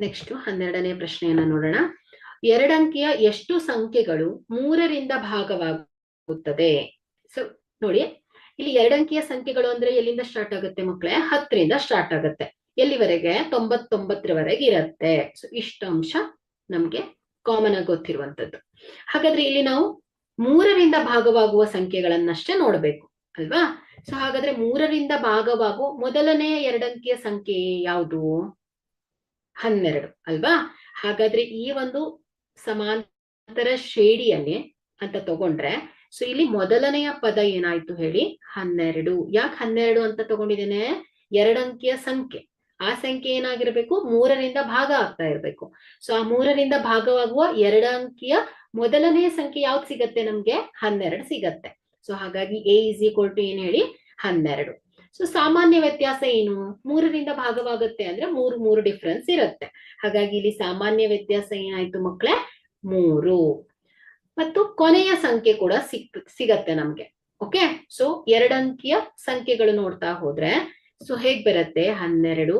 ನೆಕ್ಸ್ಟ್ 12ನೇ ಪ್ರಶ್ನೆಯನ್ನ ನೋಡೋಣ. ಎರಡಂಕಿಯ ಎಷ್ಟು ಸಂಖ್ಯೆಗಳು 3ರಿಂದ ಭಾಗವಾಗುತ್ತದೆ? ಸೊ ನೋಡಿ, ಇಲ್ಲಿ ಎರಡಂಕಿಯ ಸಂಖ್ಯೆಗಳು ಅಂದ್ರೆ ಎಲ್ಲಿಂದ ಸ್ಟಾರ್ಟ್ ಆಗುತ್ತೆ ಮಕ್ಕಳೇ, 10ರಿಂದ ಸ್ಟಾರ್ಟ್ ಆಗುತ್ತೆ. ಎಲ್ಲಿವರೆಗೆ, 99ರವರೆಗೆ ಇರುತ್ತೆ. ಸೊ ಇಷ್ಟು ಅಂಶ ನಮ್ಗೆ ಕಾಮನ್ ಆಗಿ ಗೊತ್ತಿರುವಂತದ್ದು. ಹಾಗಾದ್ರೆ ಇಲ್ಲಿ ನಾವು 3ರಿಂದ ಭಾಗವಾಗುವ ಸಂಖ್ಯೆಗಳನ್ನಷ್ಟೇ ನೋಡ್ಬೇಕು ಅಲ್ವಾ. ಸೊ ಹಾಗಾದ್ರೆ 3ರಿಂದ ಭಾಗವಾಗುವ ಮೊದಲನೆಯ ಎರಡಂಕಿಯ ಸಂಖ್ಯೆ ಯಾವುದು, 12 ಅಲ್ವಾ. ಹಾಗಾದ್ರೆ ಈ ಒಂದು ಸಮಾಂತರ ಶ್ರೇಣಿಯಲ್ಲಿ ಅಂತ ತಗೊಂಡ್ರೆ, ಸೊ ಇಲ್ಲಿ ಮೊದಲನೆಯ ಪದ ಏನಾಯ್ತು ಹೇಳಿ, 12. ಯಾಕೆ 12 ಅಂತ ತಗೊಂಡಿದ್ದೇನೆ, ಎರಡಂಕಿಯ ಸಂಖ್ಯೆ. ಆ ಸಂಖ್ಯೆ ಏನಾಗಿರ್ಬೇಕು, 3ರಿಂದ ಭಾಗ ಆಗ್ತಾ ಇರ್ಬೇಕು. ಸೊ ಆ 3ರಿಂದ ಭಾಗವಾಗುವ ಎರಡಂಕಿಯ ಮೊದಲನೆಯ ಸಂಖ್ಯೆ ಯಾವ್ದು ಸಿಗತ್ತೆ ನಮ್ಗೆ, 12 ಸಿಗತ್ತೆ. ಸೊ ಹಾಗಾಗಿ a ಇಸ್ ಈಕ್ವಲ್ ಟು ಏನ್ ಹೇಳಿ, 12. ಸೊ ಸಾಮಾನ್ಯ ವ್ಯತ್ಯಾಸ ಏನು, 3ರಿಂದ ಭಾಗವಾಗುತ್ತೆ ಅಂದ್ರೆ 3 ಡಿಫ್ರೆನ್ಸ್ ಇರುತ್ತೆ. ಹಾಗಾಗಿ ಇಲ್ಲಿ ಸಾಮಾನ್ಯ ವ್ಯತ್ಯಾಸ ಏನಾಯ್ತು ಮಕ್ಕಳೇ, 3. ಮತ್ತು ಕೊನೆಯ ಸಂಖ್ಯೆ ಕೂಡ ಸಿಗತ್ತೆ ನಮ್ಗೆ. ಓಕೆ, ಸೊ ಎರಡಂಕಿಯ ಸಂಖ್ಯೆಗಳು ನೋಡ್ತಾ ಹೋದ್ರೆ ಸೊ ಹೇಗ್ ಬರುತ್ತೆ, 12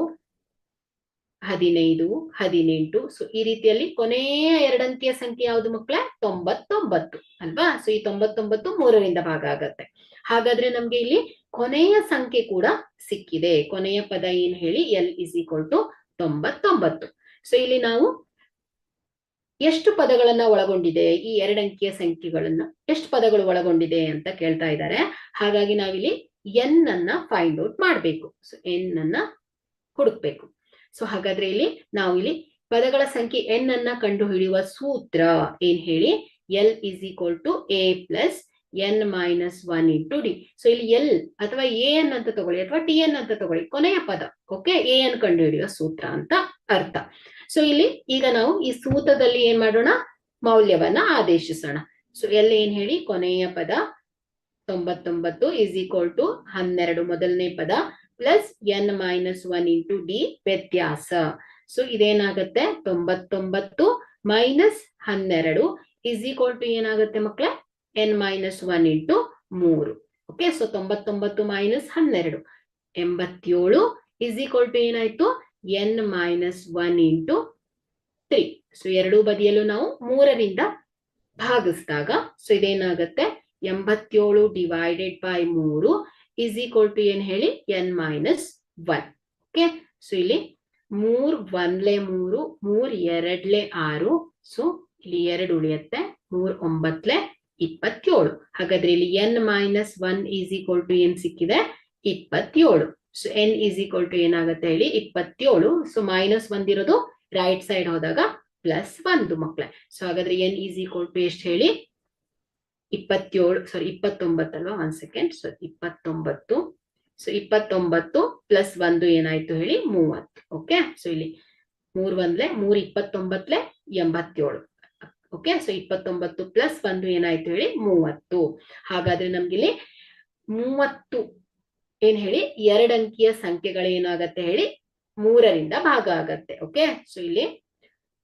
15 18. ಸೊ ಈ ರೀತಿಯಲ್ಲಿ ಕೊನೆಯ ಎರಡಂಕಿಯ ಸಂಖ್ಯೆ ಯಾವುದು ಮಕ್ಕಳೇ, 99 ಅಲ್ವಾ. ಸೊ ಈ 99 3ರಿಂದ ಭಾಗ ಆಗತ್ತೆ. ಹಾಗಾದ್ರೆ ನಮ್ಗೆ ಇಲ್ಲಿ ಕೊನೆಯ ಸಂಖ್ಯೆ ಕೂಡ ಸಿಕ್ಕಿದೆ. ಕೊನೆಯ ಪದ ಏನ್ ಹೇಳಿ, l is equal to 99. So ಇಲ್ಲಿ ನಾವು ಎಷ್ಟು ಪದಗಳನ್ನ ಒಳಗೊಂಡಿದೆ, ಈ ಎರಡಂಕಿಯ ಸಂಖ್ಯೆಗಳನ್ನ ಎಷ್ಟು ಪದಗಳು ಒಳಗೊಂಡಿದೆ ಅಂತ ಕೇಳ್ತಾ ಇದ್ದಾರೆ. ಹಾಗಾಗಿ ನಾವಿಲ್ಲಿ n ಅನ್ನ ಫೈಂಡ್ ಔಟ್ ಮಾಡ್ಬೇಕು. ಸೊ n ಅನ್ನ ಹುಡುಕ್ಬೇಕು. ಸೊ ಹಾಗಾದ್ರೆ ಇಲ್ಲಿ ನಾವು ಇಲ್ಲಿ ಪದಗಳ ಸಂಖ್ಯೆ n ಅನ್ನ ಕಂಡು ಹಿಡಿಯುವ ಸೂತ್ರ ಏನ್ ಹೇಳಿ, l is equal to a plus n-1 into D. So ಇಲ್ಲಿ l ಅಥವಾ an ಅಂತ ತಗೊಳ್ಳಿ ಅಥವಾ tn ಅಂತ ತಗೊಳ್ಳಿ, ಕೊನೆಯ ಪದ. ಓಕೆ, an ಕಂಡು ಹಿಡಿಯುವ ಸೂತ್ರ ಅಂತ ಅರ್ಥ. ಸೊ ಇಲ್ಲಿ ಈಗ ನಾವು ಈ ಸೂತ್ರದಲ್ಲಿ ಏನ್ ಮಾಡೋಣ, ಮೌಲ್ಯವನ್ನ ಆದೇಶಿಸೋಣ. ಸೊ l ಏನ್ ಹೇಳಿ, ಕೊನೆಯ ಪದ 99 ಇಸ್ ಈಕ್ವಲ್ ಟು 12 ಮೊದಲನೇ ಪದ ಪ್ಲಸ್ n-1 ಇಂಟು ಡಿ ವ್ಯತ್ಯಾಸ. ಸೊ ಇದೇನಾಗುತ್ತೆ, 99 ಮೈನಸ್ 12 ಇಸ್ ಈಕ್ವಲ್ ಟು ಏನಾಗುತ್ತೆ ಮಕ್ಕಳೇ, n-1 into 3. Okay, so 99 minus 12 87 is equal to ಏನಾಯ್ತು, n-1 ಇಂಟು 3. ಸೊ ಎರಡೂ ಬದಿಯಲ್ಲೂ ನಾವು 3ರಿಂದ ಭಾಗಿಸಿದಾಗ ಸೊ ಇದೇನಾಗುತ್ತೆ, 87 divided by 3 is equal to ಏನ್ ಹೇಳಿ, n-1. ಓಕೆ, ಸೊ ಇಲ್ಲಿ 3 1 3 3 2 6. ಸೊ ಇಲ್ಲಿ 2 ಉಳಿಯುತ್ತೆ, 3 9 27. ಹಾಗಾದ್ರೆ ಇಲ್ಲಿ n-1 ಈಸ್ ಈಕ್ವಲ್ ಟು ಏನ್ ಸಿಕ್ಕಿದೆ, 27. So n is equal to ಏನಾಗುತ್ತೆ ಹೇಳಿ, 27. ಸೊ -1 ಇರೋದು ರೈಟ್ ಸೈಡ್ ಹೋದಾಗ +1 ಮಕ್ಕಳೇ. ಸೊ ಹಾಗಾದ್ರೆ n ಈಸ್ ಈಕ್ವಲ್ ಟು ಎಷ್ಟು ಹೇಳಿ, 29 ಅಲ್ವಾ, 1 ಸೆಕೆಂಡ್. ಸೊ 29. ಸೊ 29 ಪ್ಲಸ್ 1 ಏನಾಯ್ತು ಹೇಳಿ, 30. ಓಕೆ, ಸೊ ಇಲ್ಲಿ 3 1 3 29 87. ಓಕೆ, ಸೊ 29 ಪ್ಲಸ್ 1 ಏನಾಯ್ತು ಹೇಳಿ, 30. ಹಾಗಾದ್ರೆ ನಮ್ಗೆ ಇಲ್ಲಿ 30 ಏನ್ ಹೇಳಿ, ಎರಡಂಕಿಯ ಸಂಖ್ಯೆಗಳು ಏನಾಗತ್ತೆ ಹೇಳಿ, 3ರಿಂದ ಭಾಗ ಆಗತ್ತೆ. ಓಕೆ, ಸೊ ಇಲ್ಲಿ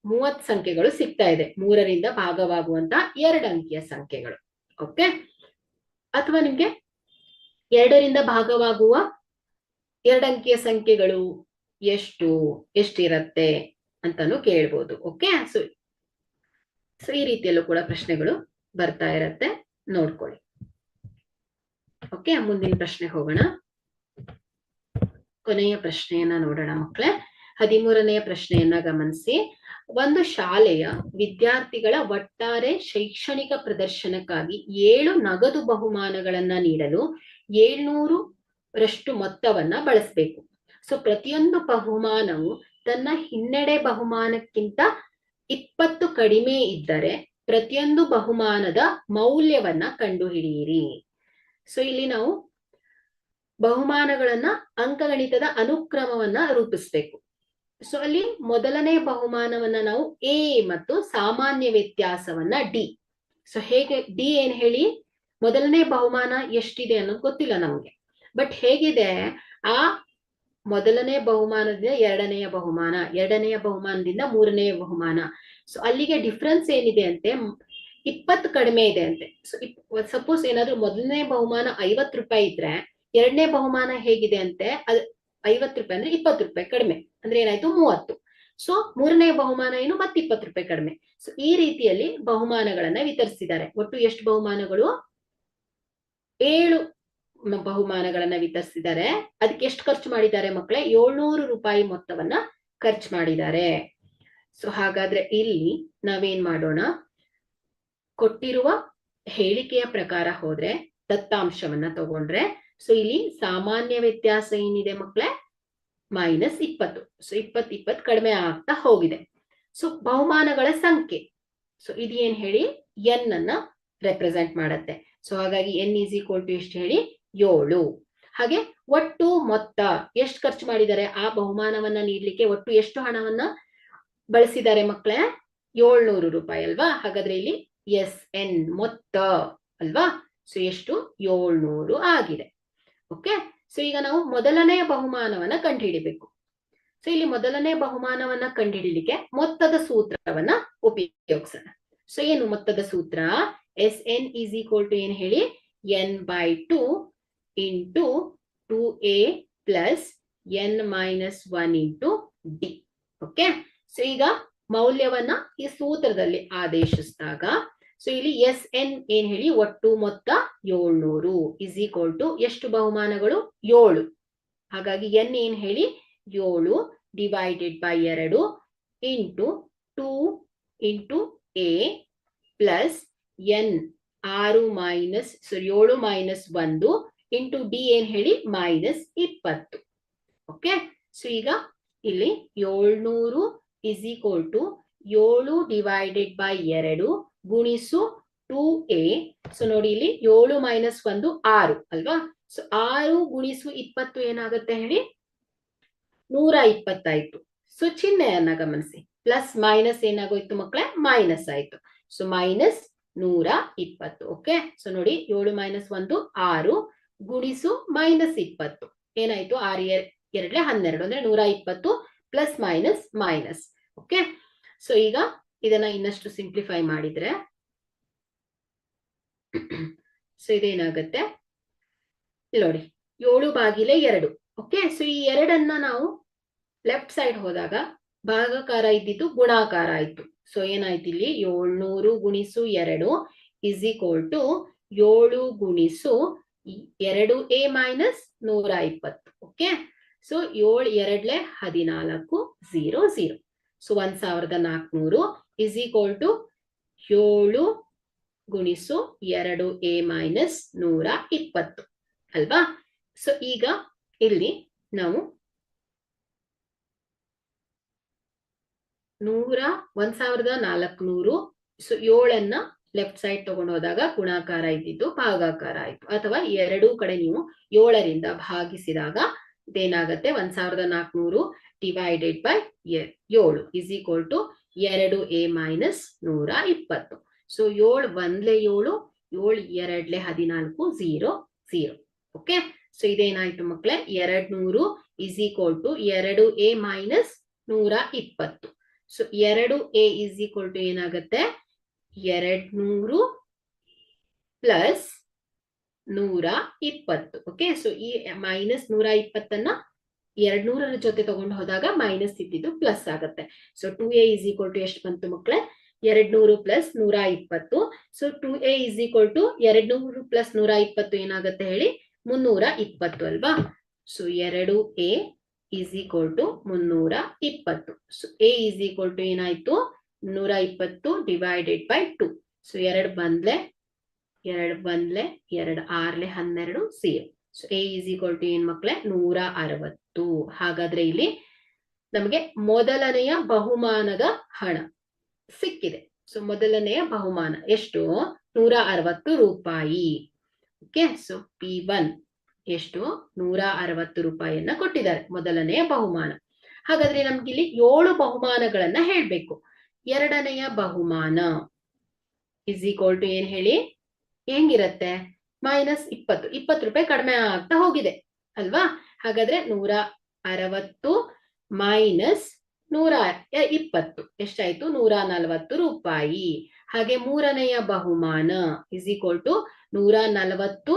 30 ಸಂಖ್ಯೆಗಳು ಸಿಗ್ತಾ ಇದೆ, 3ರಿಂದ ಭಾಗವಾಗುವಂತ ಎರಡಂಕಿಯ ಸಂಖ್ಯೆಗಳು. ಓಕೆ, ಅಥವಾ ನಿಮ್ಗೆ 2ರಿಂದ ಭಾಗವಾಗುವ ಎರಡಂಕಿಯ ಸಂಖ್ಯೆಗಳು ಎಷ್ಟಿರತ್ತೆ ಅಂತಾನು ಕೇಳ್ಬೋದು. ಓಕೆ, ಸೊ ಈ ರೀತಿಯಲ್ಲೂ ಕೂಡ ಪ್ರಶ್ನೆಗಳು ಬರ್ತಾ ಇರತ್ತೆ, ನೋಡ್ಕೊಳ್ಳಿ. ಓಕೆ, ಮುಂದಿನ ಪ್ರಶ್ನೆ ಹೋಗೋಣ. ಕೊನೆಯ ಪ್ರಶ್ನೆಯನ್ನ ನೋಡೋಣ ಮಕ್ಕಳೇ. 13ನೆಯ ಪ್ರಶ್ನೆಯನ್ನ ಗಮನಿಸಿ. ಒಂದು ಶಾಲೆಯ ವಿದ್ಯಾರ್ಥಿಗಳ ಒಟ್ಟಾರೆ ಶೈಕ್ಷಣಿಕ ಪ್ರದರ್ಶನಕ್ಕಾಗಿ 7 ನಗದು ಬಹುಮಾನಗಳನ್ನ ನೀಡಲು 700ರಷ್ಟು ಮೊತ್ತವನ್ನ ಬಳಸಬೇಕು. ಸೊ ಪ್ರತಿಯೊಂದು ಬಹುಮಾನವು ತನ್ನ ಹಿನ್ನಡೆ ಬಹುಮಾನಕ್ಕಿಂತ 20 ಕಡಿಮೆ ಇದ್ದರೆ ಪ್ರತಿಯೊಂದು ಬಹುಮಾನದ ಮೌಲ್ಯವನ್ನ ಕಂಡುಹಿಡಿಯಿರಿ. ಸೊ ಇಲ್ಲಿ ನಾವು ಬಹುಮಾನಗಳನ್ನ ಅಂಕಗಣಿತದ ಅನುಕ್ರಮವನ್ನ ರೂಪಿಸ್ಬೇಕು. ಸೊ ಅಲ್ಲಿ ಮೊದಲನೇ ಬಹುಮಾನವನ್ನ ನಾವು ಎ ಮತ್ತು ಸಾಮಾನ್ಯ ವ್ಯತ್ಯಾಸವನ್ನ ಡಿ. ಸೊ ಹೇಗೆ ಡಿ ಏನ್ ಹೇಳಿ, ಮೊದಲನೇ ಬಹುಮಾನ ಎಷ್ಟಿದೆ ಅನ್ನೋದು ಗೊತ್ತಿಲ್ಲ ನಮ್ಗೆ, ಬಟ್ ಹೇಗಿದೆ, ಆ ಮೊದಲನೇ ಬಹುಮಾನದಿಂದ ಎರಡನೆಯ ಬಹುಮಾನ, ಎರಡನೆಯ ಬಹುಮಾನದಿಂದ ಮೂರನೆಯ ಬಹುಮಾನ. ಸೊ ಅಲ್ಲಿಗೆ ಡಿಫ್ರೆನ್ಸ್ ಏನಿದೆ ಅಂತೆ, 20 ಕಡಿಮೆ ಇದೆ ಅಂತೆ. ಸೊ ಸಪೋಸ್ ಏನಾದ್ರು ಮೊದಲನೇ ಬಹುಮಾನ 50 ರೂಪಾಯಿ ಇದ್ರೆ ಎರಡನೇ ಬಹುಮಾನ ಹೇಗಿದೆ ಅಂತೆ, ಅದು 50 ರೂಪಾಯಿ ಅಂದ್ರೆ 20 ರೂಪಾಯಿ ಕಡಿಮೆ, ಅಂದ್ರೆ ಏನಾಯ್ತು 30. ಸೊ ಮೂರನೇ ಬಹುಮಾನ ಏನು, ಮತ್ತೆ 20 ರೂಪಾಯಿ ಕಡಿಮೆ. ಸೊ ಈ ರೀತಿಯಲ್ಲಿ ಬಹುಮಾನಗಳನ್ನ ವಿತರಿಸಿದ್ದಾರೆ. ಒಟ್ಟು ಎಷ್ಟು ಬಹುಮಾನಗಳು, 7 ಬಹುಮಾನಗಳನ್ನ ವಿತರಿಸಿದ್ದಾರೆ. ಅದಕ್ಕೆ ಎಷ್ಟು ಖರ್ಚು ಮಾಡಿದ್ದಾರೆ ಮಕ್ಕಳೇ, 700 ರೂಪಾಯಿ ಮೊತ್ತವನ್ನ ಖರ್ಚು ಮಾಡಿದ್ದಾರೆ. ಸೊ ಹಾಗಾದ್ರೆ ಇಲ್ಲಿ ನಾವೇನ್ ಮಾಡೋಣ, ಕೊಟ್ಟಿರುವ ಹೇಳಿಕೆಯ ಪ್ರಕಾರ ಹೋದ್ರೆ, ದತ್ತಾಂಶವನ್ನ ತಗೊಂಡ್ರೆ, ಸೊ ಇಲ್ಲಿ ಸಾಮಾನ್ಯ ವ್ಯತ್ಯಾಸ ಏನಿದೆ ಮಕ್ಕಳೇ, -20. ಸೊ 20 ಕಡಿಮೆ ಆಗ್ತಾ ಹೋಗಿದೆ. ಸೊ ಬಹುಮಾನಗಳ ಸಂಖ್ಯೆ, ಸೊ ಇದು ಏನ್ ಹೇಳಿ, ಎನ್ ಅನ್ನ ರೆಪ್ರೆಸೆಂಟ್ ಮಾಡತ್ತೆ. ಸೊ ಹಾಗಾಗಿ n = ಎಷ್ಟು ಹೇಳಿ, 7. ಹಾಗೆ ಒಟ್ಟು ಮೊತ್ತ ಎಷ್ಟು ಖರ್ಚು ಮಾಡಿದ್ದಾರೆ, ಆ ಬಹುಮಾನವನ್ನ ನೀಡ್ಲಿಕ್ಕೆ ಒಟ್ಟು ಎಷ್ಟು ಹಣವನ್ನ ಬಳಸಿದ್ದಾರೆ ಮಕ್ಕಳೇ, 700 ರೂಪಾಯಿ ಅಲ್ವಾ. ಹಾಗಾದ್ರೆ ಇಲ್ಲಿ SN ಮೊತ್ತ ಅಲ್ವಾ. ಸೊ ಎಷ್ಟು, 700 ಆಗಿದೆ. ಓಕೆ, ಸೊ ಈಗ ನಾವು ಮೊದಲನೇ ಬಹುಮಾನವನ್ನ ಕಂಡುಹಿಡಿಬೇಕು. ಸೊ ಇಲ್ಲಿ ಮೊದಲನೇ ಬಹುಮಾನವನ್ನ ಕಂಡುಹಿಡಿಲಿಕ್ಕೆ ಮೊತ್ತದ ಸೂತ್ರವನ್ನ ಉಪಯೋಗಿಸೋಣ. ಸೊ ಏನು ಮೊತ್ತದ ಸೂತ್ರ, SN = ಏನ್ ಹೇಳಿ, n/2 × 2a + n-1 × d. Okay, so ಈಗ ಮೌಲ್ಯವನ್ನ ಈ ಸೂತ್ರದಲ್ಲಿ ಆದೇಶಿಸಿದಾಗ, ಸೊ ಇಲ್ಲಿ SN ಏನ್ ಹೇಳಿ, ಒಟ್ಟು ಮೊತ್ತ 700 = ಎಷ್ಟು ಬಹುಮಾನಗಳು, 7. ಹಾಗಾಗಿ n ಏನ್ ಹೇಳಿ, 7 / 2 × 2 × a + n 7 - 1 × d ಏನ್ ಹೇಳಿ, -20. ಓಕೆ, ಸೊ ಈಗ ಇಲ್ಲಿ 700 = 7 / 2 ಗುಣಿಸು 2a. ಸೊ ನೋಡಿ ಇಲ್ಲಿ 7 - 1 6 ಅಲ್ವಾ. ಸೊ 6 × 20 ಏನಾಗುತ್ತೆ ಹೇಳಿ, 120 ಆಯ್ತು. ಸೊ ಚಿಹ್ನೆಯನ್ನ ಗಮನಿಸಿ, ಪ್ಲಸ್ ಮೈನಸ್ ಏನಾಗೋಯ್ತು ಮಕ್ಕಳೇ, ಮೈನಸ್ ಆಯ್ತು. ಸೊ -120. ಓಕೆ, ಸೊ ನೋಡಿ 7 - 1 6 ಗುಣಿಸು -20 ಏನಾಯ್ತು, 6 × 2 12 ಅಂದ್ರೆ 120 plus minus minus. Okay, so ಈಗ ಇದನ್ನ ಇನ್ನಷ್ಟು ಸಿಂಪ್ಲಿಫೈ ಮಾಡಿದ್ರೆ, ಸೊ ಇದೇನಾಗುತ್ತೆ ನೋಡಿ, 7/2. ಓಕೆ, ಸೊ ಈ 2ಅನ್ನ ನಾವು ಲೆಫ್ಟ್ ಸೈಡ್ ಹೋದಾಗ ಭಾಗಾಕಾರ ಇದ್ದಿದ್ದು ಗುಣಾಕಾರ ಆಯ್ತು. ಸೊ ಏನಾಯ್ತು ಇಲ್ಲಿ, 700 × 2 = 7 × 2a - 120. Okay, so 7 2 14 0 0. So 1400 = 7 × 2a - 120 ಅಲ್ವಾ. ಸೊ ಈಗ ಇಲ್ಲಿ ನಾವು 1400, ಸೊ 7ಅನ್ನ ಲೆಫ್ಟ್ ಸೈಡ್ ತಗೊಂಡು ಹೋದಾಗ ಗುಣಾಕಾರ ಇದ್ದಿದ್ದು ಭಾಗಾಕಾರ ಆಯ್ತು. ಅಥವಾ ಎರಡೂ ಕಡೆ ನೀವು 7ರಿಂದ ಭಾಗಿಸಿದಾಗ ಇದೇನಾಗತ್ತೆ, 1400 / 7 = 2a - 120. ಸೊ 7 1 7, 7 2 14 0 0. ಓಕೆ, ಸೊ ಇದೇನಾಯ್ತು ಮಕ್ಕಳೇ, 200 = 2a - 120. ಸೊ 2a = ಏನಾಗತ್ತೆ, 200 + 120. ಓಕೆ, ಸೊ ಈ -120 200ರ ಜೊತೆ ತಗೊಂಡು ಹೋದಾಗ ಮೈನಸ್ ಇದ್ದಿದ್ದು ಪ್ಲಸ್ ಆಗುತ್ತೆ. ಸೊ 2a = ಎಷ್ಟು ಬಂತು ಮಕ್ಕಳೇ, 200 plus 120. So 2a is equal to 200 plus 120 ಏನಾಗುತ್ತೆ ಹೇಳಿ, 320 ಅಲ್ವಾ. So 2a is equal to 320. So a is equal to ಏನಾಯ್ತು, 120 ಡಿವೈಡೆಡ್ ಬೈ 2. ಸೊ 2 ಬಂದ್ಲೆ 2 6 12 same. So a is equal to ಏನ್ ಮಕ್ಳೆ, 160. ಹಾಗಾದ್ರೆ ಇಲ್ಲಿ ನಮಗೆ ಮೊದಲನೆಯ ಬಹುಮಾನದ ಹಣ ಸಿಕ್ಕಿದೆ. ಸೊ ಮೊದಲನೆಯ ಬಹುಮಾನ ಎಷ್ಟು, 160 ರೂಪಾಯಿ. ಓಕೆ, ಸೊ P1 ಎಷ್ಟು, 160 ರೂಪಾಯಿಯನ್ನ ಕೊಟ್ಟಿದ್ದಾರೆ ಮೊದಲನೆಯ ಬಹುಮಾನ. ಹಾಗಾದ್ರೆ ನಮ್ಗಿಲ್ಲಿ 7 ಬಹುಮಾನಗಳನ್ನ ಹೇಳ್ಬೇಕು. ಎರಡನೆಯ ಬಹುಮಾನ ಇಸ್ ಈಕ್ವಲ್ ಟು ಏನ್ ಹೇಳಿ, ಹೆಂಗಿರತ್ತೆ, -20 ರೂಪಾಯಿ ಕಡಿಮೆ ಆಗ್ತಾ ಹೋಗಿದೆ ಅಲ್ವಾ. ಹಾಗಾದ್ರೆ 160 ಮೈನಸ್ 120 ಎಷ್ಟಾಯ್ತು, 140 ರೂಪಾಯಿ. ಹಾಗೆ ಮೂರನೆಯ ಬಹುಮಾನ ಇಸ್ ಈಕ್ವಲ್ ಟು 140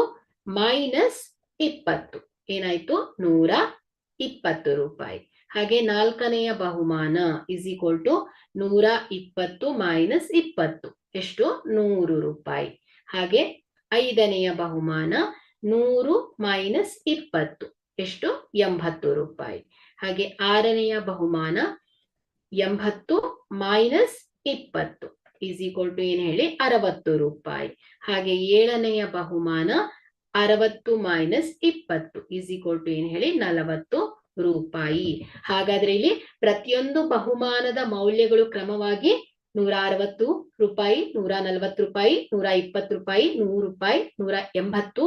ಮೈನಸ್ 20 ಏನಾಯ್ತು, 120 ರೂಪಾಯಿ. ಹಾಗೆ ನಾಲ್ಕನೆಯ ಬಹುಮಾನ ಇಸ್ ಈಕ್ವಲ್ ಟು 120 ಮೈನಸ್ 20 ಎಷ್ಟು, 100 ರೂಪಾಯಿ. ಹಾಗೆ ಐದನೆಯ ಬಹುಮಾನ 100 ಮೈನಸ್ 20 ಎಷ್ಟು, 80 ರೂಪಾಯಿ. ಹಾಗೆ ಆರನೆಯ ಬಹುಮಾನ 80 ಮೈನಸ್ 20 ಈಸ್ ಈಕ್ವಲ್ ಟು ಏನ್ ಹೇಳಿ, 60 ರೂಪಾಯಿ. ಹಾಗೆ ಏಳನೆಯ ಬಹುಮಾನ 60 ಮೈನಸ್ 20 ಈಸ್ ಈಕ್ವಲ್ ಟು ಏನ್ ಹೇಳಿ, 40 ರೂಪಾಯಿ. ಹಾಗಾದ್ರೆ ಇಲ್ಲಿ ಪ್ರತಿಯೊಂದು ಬಹುಮಾನದ ಮೌಲ್ಯಗಳು ಕ್ರಮವಾಗಿ 160 ರೂಪಾಯಿ, 140 ರೂಪಾಯಿ, 120 ರೂಪಾಯಿ, 100 ರೂಪಾಯಿ, 180,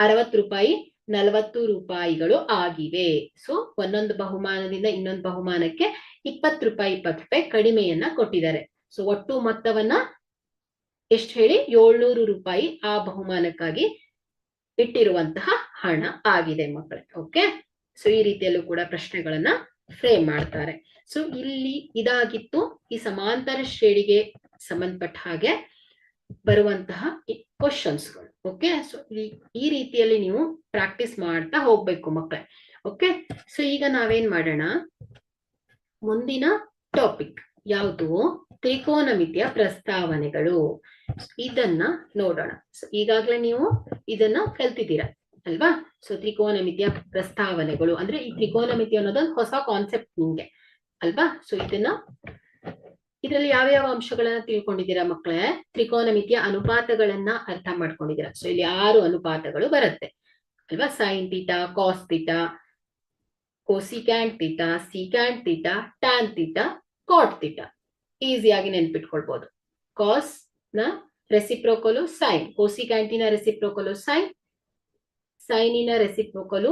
60 ರೂಪಾಯಿ, 40 ರೂಪಾಯಿಗಳು ಆಗಿವೆ. ಸೊ ಒಂದೊಂದು ಬಹುಮಾನದಿಂದ ಇನ್ನೊಂದು ಬಹುಮಾನಕ್ಕೆ 20 ರೂಪಾಯಿ ಕಡಿಮೆಯನ್ನ ಕೊಟ್ಟಿದ್ದಾರೆ. ಸೊ ಒಟ್ಟು ಮೊತ್ತವನ್ನ ಎಷ್ಟು ಹೇಳಿ, 700 ರೂಪಾಯಿ ಆ ಬಹುಮಾನಕ್ಕಾಗಿ ಇಟ್ಟಿರುವಂತಹ ಹಣ ಆಗಿದೆ ಮಕ್ಕಳೇ. ಓಕೆ, ಸೊ ಈ ರೀತಿಯಲ್ಲೂ ಕೂಡ ಪ್ರಶ್ನೆಗಳನ್ನ ಫ್ರೇಮ್ ಮಾಡ್ತಾರೆ. ಸೊ ಇಲ್ಲಿ ಇದಾಗಿತ್ತು ಈ ಸಮಾಂತರ ಶ್ರೇಣಿಗೆ ಸಂಬಂಧಪಟ್ಟ ಹಾಗೆ ಬರುವಂತಹ ಕ್ವಶನ್ಸ್ಗಳು. ಓಕೆ, ಸೊ ಈ ರೀತಿಯಲ್ಲಿ ನೀವು ಪ್ರಾಕ್ಟೀಸ್ ಮಾಡ್ತಾ ಹೋಗ್ಬೇಕು ಮಕ್ಕಳೇ. ಓಕೆ, ಸೊ ಈಗ ನಾವೇನ್ ಮಾಡೋಣ, ಮುಂದಿನ ಟಾಪಿಕ್ ಯಾವುದು, ತ್ರಿಕೋನಮಿತಿಯ ಪ್ರಸ್ತಾವನೆಗಳು. ಇದನ್ನ ನೋಡೋಣ. ಸೊ ಈಗಾಗಲೇ ನೀವು ಇದನ್ನ ಕಲ್ತಿದ್ದೀರಾ ಅಲ್ವಾ. ಸೊ ತ್ರಿಕೋನಮಿತಿಯ ಪ್ರಸ್ತಾವನೆಗಳು ಅಂದ್ರೆ ಈ ತ್ರಿಕೋನಮಿತಿ ಅನ್ನೋದೊಂದು ಹೊಸ ಕಾನ್ಸೆಪ್ಟ್ ನಿಮ್ಗೆ ಅಲ್ವಾ. ಸೊ ಇದರಲ್ಲಿ ಯಾವ ಅಂಶಗಳನ್ನ ತಿಳ್ಕೊಂಡಿದ್ದೀರಾ ಮಕ್ಕಳೇ, ತ್ರಿಕೋನಮಿತಿಯ ಅನುಪಾತಗಳನ್ನ ಅರ್ಥ ಮಾಡ್ಕೊಂಡಿದ್ದೀರಾ. ಸೊ ಇಲ್ಲಿ 6 ಅನುಪಾತಗಳು ಬರುತ್ತೆ ಅಲ್ವಾ, sine theta, cos theta, cosecant theta, secant theta, tan theta, cot theta. ಈಸಿಯಾಗಿ ನೆನ್ಪಿಟ್ಕೊಳ್ಬಹುದು. ಕಾಸ್ ನ ರೆಸಿಪ್ರೋಕಲು ಸೈನ್, ಕೋಸಿಕ್ಯಾಂಟಿನ ರೆಸಿಪ್ರೋಕಲು ಸೈನ್, ಸೈನಿನ ರೆಸಿಪ್ರೋಕಲು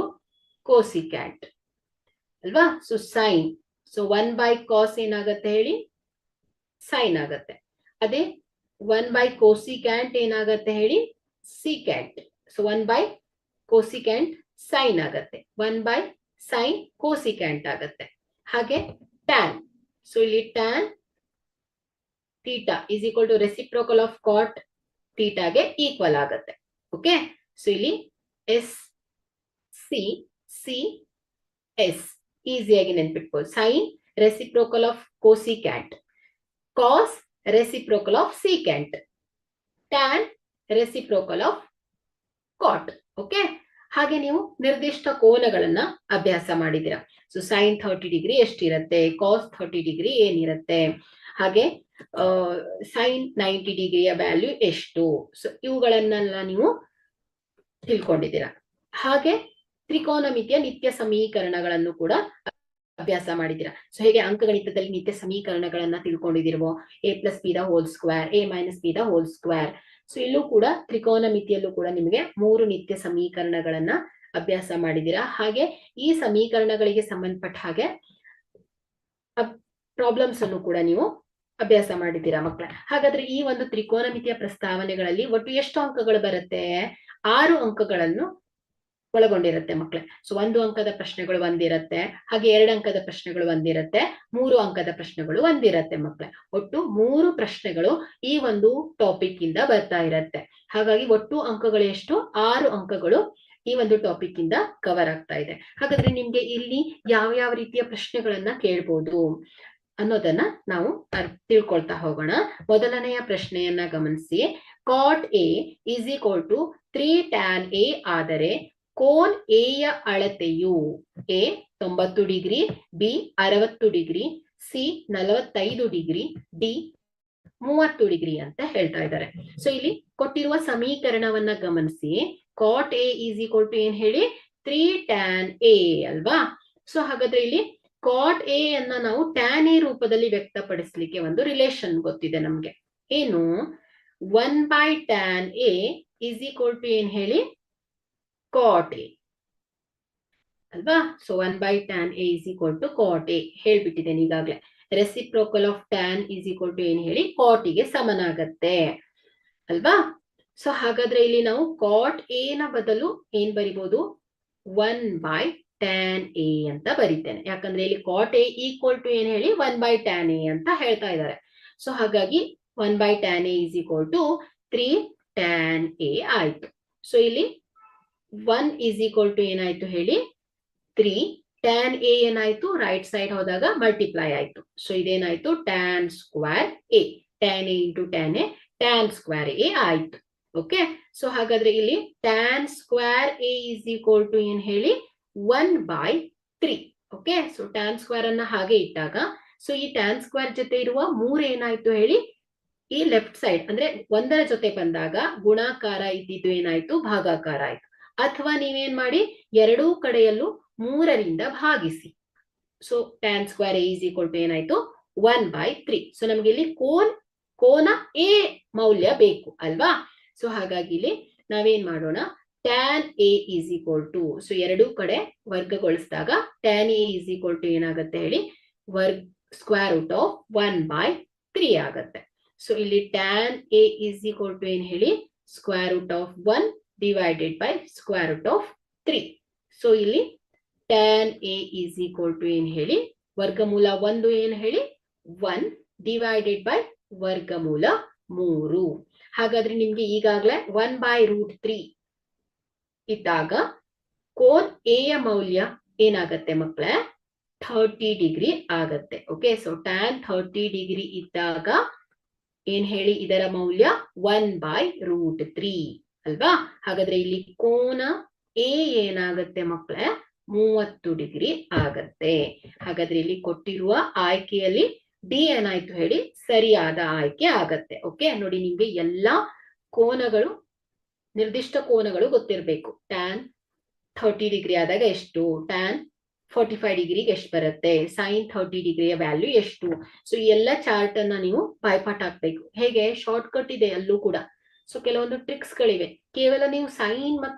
ಕೋಸಿಕ್ಯಾಂಟ್ ಅಲ್ವಾ. ಸೊ ಸೈನ್, ಸೊ 1/cos ಏನಾಗತ್ತೆ ಹೇಳಿ, ಸೈನ್ ಆಗತ್ತೆ. ಅದೇ 1/cosecant ಏನಾಗತ್ತೆ ಹೇಳಿ, ಸಿಕ್ಯಾಂಟ್. ಸೊ 1/cosecant ಸೈನ್ ಆಗತ್ತೆ, 1/sin cosecant ಆಗತ್ತೆ. ಹಾಗೆ ಟ್ಯಾನ್, ಸೊ ಇಲ್ಲಿ tan theta is equal to reciprocal of cot ಥೀಟಾಗೆ ಈಕ್ವಲ್ ಆಗತ್ತೆ. ಓಕೆ, ಸೊ ಇಲ್ಲಿ ಎಸ್ ಸಿ ಸಿ ಎಸ್ ಈಸಿಯಾಗಿ ನೆನ್ಪಿಟ್ಬೋದು. Sine reciprocal of cosecant, cos reciprocal of secant, tan reciprocal of cot. Okay, ಹಾಗೆ ನೀವು ನಿರ್ದಿಷ್ಟ ಕೋನಗಳನ್ನ ಅಭ್ಯಾಸ ಮಾಡಿದ್ದೀರಾ. ಸೊ ಸೈನ್ 30 ಡಿಗ್ರಿ ಎಷ್ಟಿರುತ್ತೆ, ಕಾಸ್ 30 ಡಿಗ್ರಿ ಏನಿರುತ್ತೆ, ಹಾಗೆ ಸೈನ್ 90 ಡಿಗ್ರಿಯ ವ್ಯಾಲ್ಯೂ ಎಷ್ಟು. ಸೊ ಇವುಗಳನ್ನೆಲ್ಲ ನೀವು ತಿಳ್ಕೊಂಡಿದ್ದೀರಾ. ಹಾಗೆ ತ್ರಿಕೋನಮಿತಿಯ ನಿತ್ಯ ಸಮೀಕರಣಗಳನ್ನು ಕೂಡ ಅಭ್ಯಾಸ ಮಾಡಿದ್ದೀರಾ. ಸೊ ಹೇಗೆ ಅಂಕಗಣಿತದಲ್ಲಿ ನಿತ್ಯ ಸಮೀಕರಣಗಳನ್ನ ತಿಳ್ಕೊಂಡಿದಿರುವೋ, a+b² a-b². ಸೊ ಇಲ್ಲೂ ಕೂಡ ತ್ರಿಕೋನಮಿತಿಯಲ್ಲೂ ಕೂಡ ನಿಮಗೆ 3 ನಿತ್ಯ ಸಮೀಕರಣಗಳನ್ನ ಅಭ್ಯಾಸ ಮಾಡಿದ್ದೀರಾ. ಹಾಗೆ ಈ ಸಮೀಕರಣಗಳಿಗೆ ಸಂಬಂಧಪಟ್ಟ ಹಾಗೆ ಪ್ರಾಬ್ಲಮ್ಸ್ ಅನ್ನು ಕೂಡ ನೀವು ಅಭ್ಯಾಸ ಮಾಡಿದ್ದೀರಾ ಮಕ್ಕಳೇ. ಹಾಗಾದ್ರೆ ಈ ಒಂದು ತ್ರಿಕೋನಮಿತಿಯ ಪ್ರಸ್ತಾವನೆಗಳಲ್ಲಿ ಒಟ್ಟು ಎಷ್ಟು ಅಂಕಗಳು ಬರುತ್ತೆ, 6 ಅಂಕಗಳನ್ನು ಒಳಗೊಂಡಿರುತ್ತೆ ಮಕ್ಕಳೇ. ಸೊ 1 ಅಂಕದ ಪ್ರಶ್ನೆಗಳು ಒಂದಿರುತ್ತೆ, ಹಾಗೆ 2 ಅಂಕದ ಪ್ರಶ್ನೆಗಳು ಒಂದಿರುತ್ತೆ, 3 ಅಂಕದ ಪ್ರಶ್ನೆಗಳು ಒಂದಿರುತ್ತೆ ಮಕ್ಕಳೇ. ಒಟ್ಟು 3 ಪ್ರಶ್ನೆಗಳು ಈ ಒಂದು ಟಾಪಿಕ್ ಇಂದ ಬರ್ತಾ ಇರತ್ತೆ. ಹಾಗಾಗಿ ಒಟ್ಟು ಅಂಕಗಳು ಎಷ್ಟು, 6 ಅಂಕಗಳು ಈ ಒಂದು ಟಾಪಿಕ್ ಇಂದ ಕವರ್ ಆಗ್ತಾ ಇದೆ. ಹಾಗಾದ್ರೆ ನಿಮ್ಗೆ ಇಲ್ಲಿ ಯಾವ ರೀತಿಯ ಪ್ರಶ್ನೆಗಳನ್ನ ಕೇಳ್ಬೋದು ಅನ್ನೋದನ್ನ ನಾವು ತಿಳ್ಕೊಳ್ತಾ ಹೋಗೋಣ. ಮೊದಲನೆಯ ಪ್ರಶ್ನೆಯನ್ನ ಗಮನಿಸಿ. Cot A is equal to 3 tan A ಆದರೆ ಕೋನ್ ಎ ಯ ಅಳತೆಯು A 90 degree, B 60 degree, C 45 degree, D 30 degree ಅಂತ ಹೇಳ್ತಾ ಇದ್ದಾರೆ. ಸೊ ಇಲ್ಲಿ ಕೊಟ್ಟಿರುವ ಸಮೀಕರಣವನ್ನ ಗಮನಿಸಿ. Cot A is equal to ಏನ್ ಹೇಳಿ 3 tan ಎ ಅಲ್ವಾ. ಸೊ ಹಾಗಾದ್ರೆ ಇಲ್ಲಿ ಕಾಟ್ ಎ ಅನ್ನ ನಾವು ಟ್ಯಾನ್ ಎ ರೂಪದಲ್ಲಿ ವ್ಯಕ್ತಪಡಿಸ್ಲಿಕ್ಕೆ ಒಂದು ರಿಲೇಷನ್ ಗೊತ್ತಿದೆ ನಮ್ಗೆ. ಏನು? 1/tan a is equal to ಏನ್ ಹೇಳಿ ಕಾಟ್ ಎ ಅಲ್ವಾ. So 1/tan a is equal to cot a ಹೇಳ್ಬಿಟ್ಟಿದ್ದೇನೆ ಈಗಾಗ್ಲೇ. Reciprocal of tan is equal to ಏನ್ ಹೇಳಿ ಕಾಟ್ ಗೆ ಸಮನಾಗತ್ತೆ ಅಲ್ವಾ. ಸೊ ಹಾಗಾದ್ರೆ ಇಲ್ಲಿ ನಾವು ಕಾಟ್ ಎ ನ ಬದಲು ಏನ್ ಬರಿಬಹುದು? 1/tan ಎ ಅಂತ ಬರೀತೇನೆ. ಯಾಕಂದ್ರೆ ಇಲ್ಲಿ ಕಾಟ್ ಎ ಈಕ್ವಲ್ ಟು ಏನ್ ಹೇಳಿ 1/tan ಎ ಅಂತ ಹೇಳ್ತಾ ಇದ್ದಾರೆ. ಸೊ ಹಾಗಾಗಿ 1/tan a is equal to 3 tan a ಆಯ್ತು. ಸೊ ಇಲ್ಲಿ 1 ಈಸ್ ಈಕ್ವಲ್ ಟು ಏನಾಯ್ತು ಹೇಳಿ 3 tan ಎ ಏನಾಯ್ತು ರೈಟ್ ಸೈಡ್ ಹೋದಾಗ ಮಲ್ಟಿಪ್ಲೈ ಆಯ್ತು. ಸೊ ಇದೇನಾಯ್ತು tan square a. tan a into tan a tan square a ಆಯ್ತು. ಓಕೆ. ಸೊ ಹಾಗಾದ್ರೆ ಇಲ್ಲಿ tan square A is equal to ಏನ್ ಹೇಳಿ 1/3. ಓಕೆ. ಸೊ tan ಸ್ಕ್ವೇರ್ ಅನ್ನ ಹಾಗೆ ಇಟ್ಟಾಗ ಸೊ ಈ tan ಸ್ಕ್ವೇರ್ ಜೊತೆ ಇರುವ 3 ಏನಾಯ್ತು ಹೇಳಿ ಈ ಲೆಫ್ಟ್ ಸೈಡ್ ಅಂದ್ರೆ ಒಂದರ ಜೊತೆ ಬಂದಾಗ ಗುಣಾಕಾರ ಇದ್ದಿದ್ದು ಏನಾಯ್ತು ಭಾಗಾಕಾರ ಆಯ್ತು. ಅಥವಾ ನೀವೇನ್ ಮಾಡಿ ಎರಡೂ ಕಡೆಯಲ್ಲೂ 3ರಿಂದ ಭಾಗಿಸಿ. So tan square A is equal to ಏನಾಯ್ತು 1/3. ಸೊ ನಮ್ಗೆ ಇಲ್ಲಿ ಕೋನ ಎ ಮೌಲ್ಯ ಬೇಕು ಅಲ್ವಾ. ಸೊ ಹಾಗಾಗಿ ಇಲ್ಲಿ ನಾವೇನ್ ಮಾಡೋಣ tan A is equal to so ಎರಡೂ ಕಡೆ ವರ್ಗಗೊಳಿಸಿದಾಗ tan A is equal to ಏನಾಗುತ್ತೆ ಹೇಳಿ ಸ್ಕ್ವೇರ್ ರೂಟ್ ಆಫ್ 1/3 ಆಗತ್ತೆ. ಸೊ ಇಲ್ಲಿ tan A is equal to ಏನ್ ಹೇಳಿ square root of 1 divided by square root of 3. So ಇಲ್ಲಿ tan A is equal to ಏನ್ ಹೇಳಿ ವರ್ಗಮೂಲ 1 ಏನ್ ಹೇಳಿ 1 ಡಿವೈಡೆಡ್ ಬೈ ವರ್ಗಮೂಲ 3. ಹಾಗಾದ್ರೆ ನಿಮ್ಗೆ ಈಗಾಗಲೇ 1/√3 ಇದ್ದಾಗ ಕೋನ್ ಎ ಯ ಮೌಲ್ಯ ಏನಾಗತ್ತೆ ಮಕ್ಕಳೇ 30 ಡಿಗ್ರಿ ಆಗತ್ತೆ. ಓಕೆ. ಸೊ tan 30 ಡಿಗ್ರಿ ಇದ್ದಾಗ ಏನ್ ಹೇಳಿ ಇದರ ಮೌಲ್ಯ 1/√3 ಅಲ್ವಾ. ಹಾಗಾದ್ರೆ ಇಲ್ಲಿ ಕೋನ ಎ ಏನಾಗತ್ತೆ ಮಕ್ಕಳೇ 30 ಡಿಗ್ರಿ ಆಗತ್ತೆ. ಹಾಗಾದ್ರೆ ಇಲ್ಲಿ ಕೊಟ್ಟಿರುವ ಆಯ್ಕೆಯಲ್ಲಿ ಡಿ ಏನಾಯ್ತು ಹೇಳಿ ಸರಿಯಾದ ಆಯ್ಕೆ ಆಗತ್ತೆ. ಓಕೆ. ನೋಡಿ ನಿಮ್ಗೆ ಎಲ್ಲಾ ಕೋನಗಳು ನಿರ್ದಿಷ್ಟ ಕೋನಗಳು ಗೊತ್ತಿರಬೇಕು. tan 30 ಡಿಗ್ರಿ ಆದಾಗ ಎಷ್ಟು, tan 45 ಡಿಗ್ರಿಗೆ ಎಷ್ಟು ಬರುತ್ತೆ, sin 30 ಡಿಗ್ರಿಯ ವ್ಯಾಲ್ಯೂ ಎಷ್ಟು. ಸೊ ಈ ಎಲ್ಲ ಚಾರ್ಟ್ ಅನ್ನ ನೀವು ಬಾಯ್ಪಾಠ ಹಾಕ್ಬೇಕು. ಹೇಗೆ ಶಾರ್ಟ್ ಕಟ್ ಇದೆ ಅಲ್ಲೂ ಕೂಡ. ಸೊ ಕೆಲವೊಂದು ಟ್ರಿಕ್ಸ್ ಗಳಿವೆ. ಕೇವಲ ನೀವು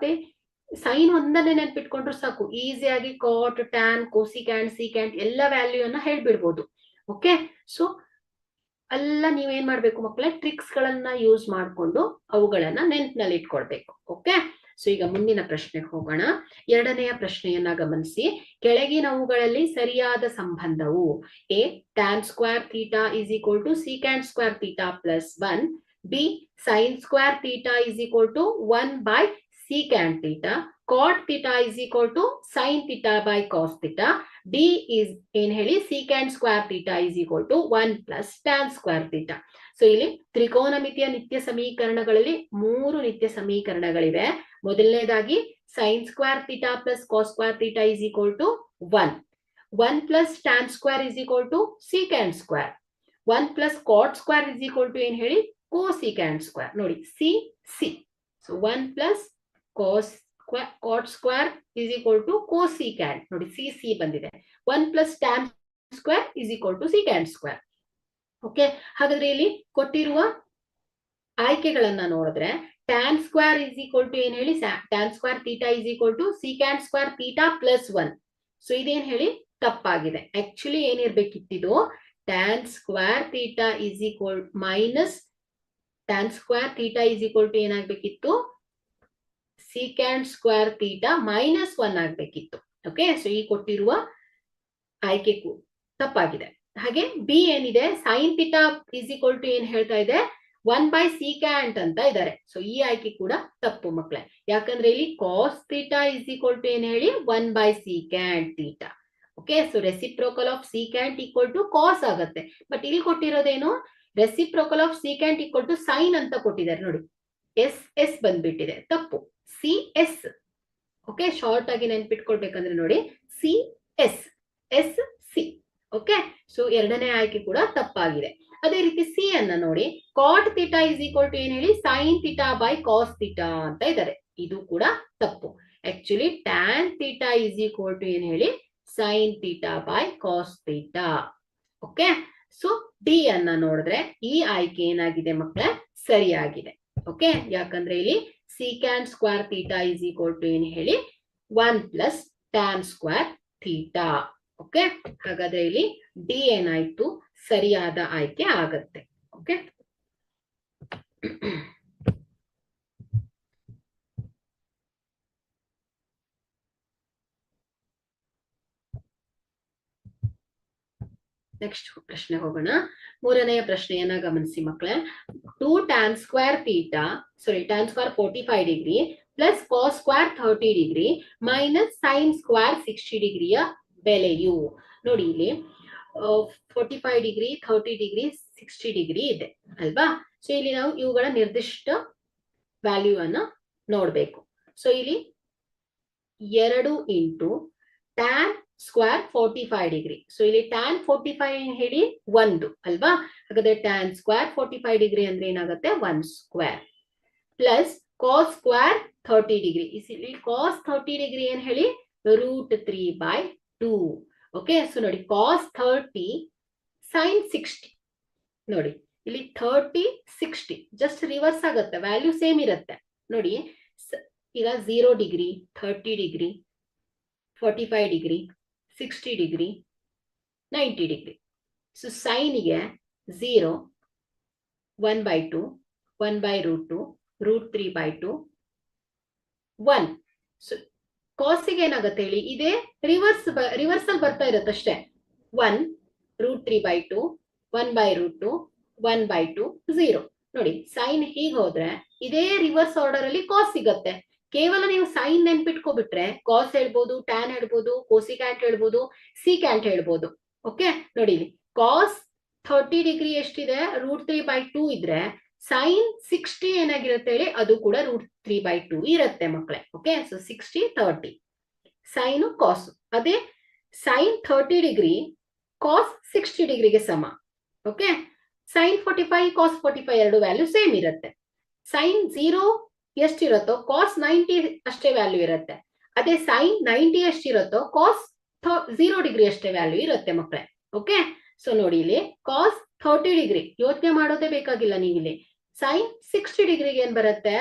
ಸೈನ್ ಒಂದನ್ನೇ ನೆನ್ಪಿಟ್ಕೊಂಡ್ರು ಸಾಕು. ಈಸಿಯಾಗಿ ಕಾಟ್ ಟ್ಯಾನ್ ಕೋಸಿಕ್ಯಾಂಟ್ ಸಿಕ್ಯಾಂಟ್ ಎಲ್ಲ ವ್ಯಾಲ್ಯೂ ಅನ್ನ ಹೇಳ್ಬಿಡ್ಬೋದು. ಓಕೆ. ಸೊ ಎಲ್ಲ ನೀವೇನ್ ಮಾಡ್ಬೇಕು ಮಕ್ಕಳೇ ಟ್ರಿಕ್ಸ್ ಗಳನ್ನ ಯೂಸ್ ಮಾಡ್ಕೊಂಡು ಅವುಗಳನ್ನ ನೆನ್ಪಿನಲ್ಲಿ ಇಟ್ಕೊಳ್ಬೇಕು. ಓಕೆ. ಸೊ ಈಗ ಮುಂದಿನ ಪ್ರಶ್ನೆಗೆ ಹೋಗೋಣ. ಎರಡನೆಯ ಪ್ರಶ್ನೆಯನ್ನ ಗಮನಿಸಿ. ಕೆಳಗಿನವುಗಳಲ್ಲಿ ಸರಿಯಾದ ಸಂಬಂಧವು A tan square theta is equal to secant square theta plus 1, B sin square theta is equal to 1/secant theta, cot theta is equal to sin theta by cos theta, D is ಏನ್ ಹೇಳಿ secant square theta is equal to 1 plus tan square theta. So ಇಲ್ಲಿ ತ್ರಿಕೋನಮಿತಿಯ ನಿತ್ಯ ಸಮೀಕರಣಗಳಲ್ಲಿ 3 ನಿತ್ಯ ಸಮೀಕರಣಗಳಿವೆ. ಮೊದಲನೇದಾಗಿ sin square theta plus cos square theta is equal to 1. 1 plus tan square is equal to secant square. 1 plus cot square is equal to ಏನ್ ಹೇಳಿ cosecant square. ನೋಡಿ C. So 1 plus cot square is equal to cosecant. ನೋಡಿ C ಬಂದಿದೆ. 1 plus tan square is equal to secant square. Okay. ಹಾಗಾದ್ರೆ ಇಲ್ಲಿ ಕೊಟ್ಟಿರುವ ಆಯ್ಕೆಗಳನ್ನ ನೋಡಿದ್ರೆ tan square is equal to ಏನ್ ಹೇಳಿ tan square theta is equal to secant square theta plus 1. So ಇದೇನ್ ಹೇಳಿ ತಪ್ಪಾಗಿದೆ. ಆಕ್ಚುಲಿ ಏನಿರ್ಬೇಕಿತ್ತಿದು tan square theta is equal minus tan square theta is equal to ಏನಾಗ್ಬೇಕಿತ್ತು secant square theta minus 1 ಆಗ್ಬೇಕಿತ್ತು. ಓಕೆ. So ಈ ಕೊಟ್ಟಿರುವ ಆಯ್ಕೆ ತಪ್ಪಾಗಿದೆ. ಹಾಗೆ ಬಿ ಏನಿದೆ sin theta is equal to ಏನ್ ಹೇಳ್ತಾ ಇದೆ 1/secant ಅಂತ ಇದ್ದಾರೆ. ಸೊ ಈ ಆಯ್ಕೆ ಕೂಡ ತಪ್ಪು ಮಕ್ಕಳೇ. ಯಾಕಂದ್ರೆ ಇಲ್ಲಿ cos theta is equal to ಏನ್ ಹೇಳಿ 1/secant theta. Okay, so reciprocal of secant equal to cos ಆಗತ್ತೆ. ಬಟ್ ಇಲ್ಲಿ ಕೊಟ್ಟಿರೋದೇನು, reciprocal of secant equal to sine ಅಂತ ಕೊಟ್ಟಿದ್ದಾರೆ ನೋಡಿ. ಎಸ್ ಎಸ್ ಬಂದ್ಬಿಟ್ಟಿದೆ, ತಪ್ಪು. C S. ಓಕೆ, ಶಾರ್ಟ್ ಆಗಿ ನೆನ್ಪಿಟ್ಕೊಳ್ಬೇಕಂದ್ರೆ ನೋಡಿ, C S, S C. Okay, so ಎರಡನೇ ಆಯ್ಕೆ ಕೂಡ ತಪ್ಪಾಗಿದೆ. ಅದೇ ರೀತಿ ಸಿ ಅನ್ನ ನೋಡಿ, cot theta is equal to ಏನ್ ಹೇಳಿ, sine theta by cos theta ಅಂತ ಇದ್ದಾರೆ. ಇದು ಕೂಡ ತಪ್ಪು. Actually tan theta is equal to ಏನ್ ಹೇಳಿ, sine theta by cos theta. Okay, so D ಅನ್ನ ನೋಡಿದ್ರೆ ಈ ಆಯ್ಕೆ ಏನಾಗಿದೆ ಮಕ್ಕಳೇ, ಸರಿಯಾಗಿದೆ. ಓಕೆ, ಯಾಕಂದ್ರೆ ಇಲ್ಲಿ secant square theta is equal to ಏನ್ ಹೇಳಿ, 1 plus tan square theta. Okay, ಹಾಗಾದ್ರೆ ಇಲ್ಲಿ ಡಿ ಏನಾಯ್ತು, ಸರಿಯಾದ ಆಯ್ಕೆ ಆಗತ್ತೆ. ಓಕೆ, ನೆಕ್ಸ್ಟ್ ಪ್ರಶ್ನೆ ಹೋಗೋಣ. ಮೂರನೆಯ ಪ್ರಶ್ನೆಯನ್ನ ಗಮನಿಸಿ ಮಕ್ಕಳೇ. 2 tan square theta, tan square 45 degree plus cos square 30 degree minus sine square 60 ಡಿಗ್ರಿಯ ಬೆಲೆಯು. ನೋಡಿ ಇಲ್ಲಿ 45 ಡಿಗ್ರಿ, 30 ಡಿಗ್ರಿ, 60 ಡಿಗ್ರಿ ಇದೆ ಅಲ್ವಾ. ಸೊ ಇಲ್ಲಿ ನಾವು ಇವುಗಳ ನಿರ್ದಿಷ್ಟ ವ್ಯಾಲ್ಯೂ ಅನ್ನ ನೋಡ್ಬೇಕು. ಸೊ ಇಲ್ಲಿ 2 into tan square 45 degree. So ಇಲ್ಲಿ ಟ್ಯಾನ್ 45 ಹೇಳಿ 1 ಅಲ್ವಾ. ಹಾಗಾದ್ರೆ ಟ್ಯಾನ್ ಸ್ಕ್ವೇರ್ 45 ಡಿಗ್ರಿ ಅಂದ್ರೆ ಏನಾಗುತ್ತೆ, 1 square plus cos square 30 degree. ಇಲ್ಲಿ ಕಾಸ್ 30 ಡಿಗ್ರಿ ಏನ್ ಹೇಳಿ, √3/2. ಓಕೆ, ಸೊ ನೋಡಿ ಕಾಸ್ 30 ಸೈನ್ 60. ನೋಡಿ ಇಲ್ಲಿ 30 60 ಜಸ್ಟ್ ರಿವರ್ಸ್ ಆಗುತ್ತೆ, ವ್ಯಾಲ್ಯೂ ಸೇಮ್ ಇರುತ್ತೆ. ನೋಡಿ ಈಗ 0 degree, 30 degree, 45 degree, 60 degree, 90 degree. So ಸೈನ್ಗೆ 0, 1/2, 1/√2, √3/2, 1. ಸೊ ಕಾಸಿಗೆ ಏನಾಗುತ್ತೆ ಹೇಳಿ, ಇದೇ ರಿವರ್ಸಲ್ ಬರ್ತಾ ಇರುತ್ತೆ ಅಷ್ಟೇ. 1, √3/2, 1/√2, 1/2, 0. ನೋಡಿ ಸೈನ್ ಹೀಗೆ ಹೋದ್ರೆ ಇದೇ ರಿವರ್ಸ್ ಆರ್ಡರ್ ಅಲ್ಲಿ ಕಾಸ್ ಸಿಗತ್ತೆ. ಕೇವಲ ನೀವು ಸೈನ್ ನೆನ್ಪಿಟ್ಕೊಬಿಟ್ರೆ ಕಾಸ್ ಹೇಳ್ಬೋದು, ಟ್ಯಾನ್ ಹೇಳ್ಬೋದು, ಕೋಸಿಕ್ಯಾಂಟ್ ಹೇಳ್ಬೋದು, ಸಿಕ್ಯಾಂಟ್ ಹೇಳ್ಬೋದು. ಓಕೆ, ನೋಡಿ ಇಲ್ಲಿ ಕಾಸ್ 30 ಡಿಗ್ರಿ ಎಷ್ಟಿದೆ, √3/2 ಇದ್ರೆ ಸೈನ್ 60 ಏನಾಗಿರುತ್ತೆ ಹೇಳಿ, ಅದು ಕೂಡ √3/2 ಇರುತ್ತೆ ಮಕ್ಕಳೇ. ಓಕೆ, ಸೊ 60 30 ಸೈನು ಕಾಸ್. ಅದೇ ಸೈನ್ 30 ಡಿಗ್ರಿ ಕಾಸ್ 60 ಡಿಗ್ರಿಗೆ ಸಮ. ಓಕೆ, ಸೈನ್ 45 ಕಾಸ್ 45 ಎರಡು ವ್ಯಾಲ್ಯೂ ಸೇಮ್ ಇರುತ್ತೆ. ಸೈನ್ 0 ಎಷ್ಟಿರುತ್ತೋ ಕಾಸ್ 90 ಅಷ್ಟೇ ವ್ಯಾಲ್ಯೂ ಇರುತ್ತೆ. ಅದೇ ಸೈನ್ 90 ಎಷ್ಟಿರುತ್ತೋ ಕಾಸ್ 0 ಡಿಗ್ರಿ ಅಷ್ಟೇ ವ್ಯಾಲ್ಯೂ ಇರುತ್ತೆ ಮಕ್ಕಳೇ. ಓಕೆ, ಸೊ ನೋಡಿ ಇಲ್ಲಿ ಕಾಸ್ 30 ಡಿಗ್ರಿ ಯೋಚನೆ ಮಾಡೋದೇ ಬೇಕಾಗಿಲ್ಲ. ನೀವು ಇಲ್ಲಿ ಸೈನ್ 60 ಡಿಗ್ರಿಗೆ ಏನ್ ಬರುತ್ತೆ,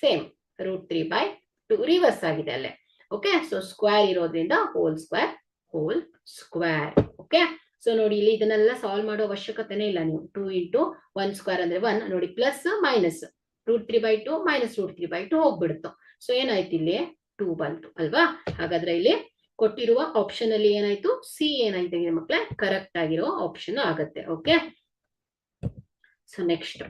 ಸೇಮ್ √3/2 ರಿವರ್ಸ್ ಆಗಿದೆ ಅಲ್ಲೇ. ಓಕೆ, ಸೊ ಸ್ಕ್ವೇರ್ ಇರೋದ್ರಿಂದ ಹೋಲ್ ಸ್ಕ್ವೇರ್. ಓಕೆ, ಸೊ ನೋಡಿ ಇಲ್ಲಿ ಇದನ್ನೆಲ್ಲ ಸಾಲ್ವ್ ಮಾಡೋ ಅವಶ್ಯಕತೆನೇ ಇಲ್ಲ. ನೀವು 2 ಇಂಟು 1 ಸ್ಕ್ವೇರ್ ಅಂದ್ರೆ 1. ನೋಡಿ ಪ್ಲಸ್ ಮೈನಸ್ √3/2 ಮೈನಸ್ √3/2 ಹೋಗ್ಬಿಡ್ತು. ಸೊ ಏನಾಯ್ತು, ಇಲ್ಲಿ 2 ಬಂತು ಅಲ್ವಾ. ಹಾಗಾದ್ರೆ ಇಲ್ಲಿ ಕೊಟ್ಟಿರುವ ಆಪ್ಷನ್ ಅಲ್ಲಿ ಏನಾಯ್ತು, ಸಿ ಏನಾಯ್ತು ಮಕ್ಕಳೇ, ಕರೆಕ್ಟ್ ಆಗಿರೋ ಆಪ್ಷನ್ ಆಗತ್ತೆ. Okay, so next.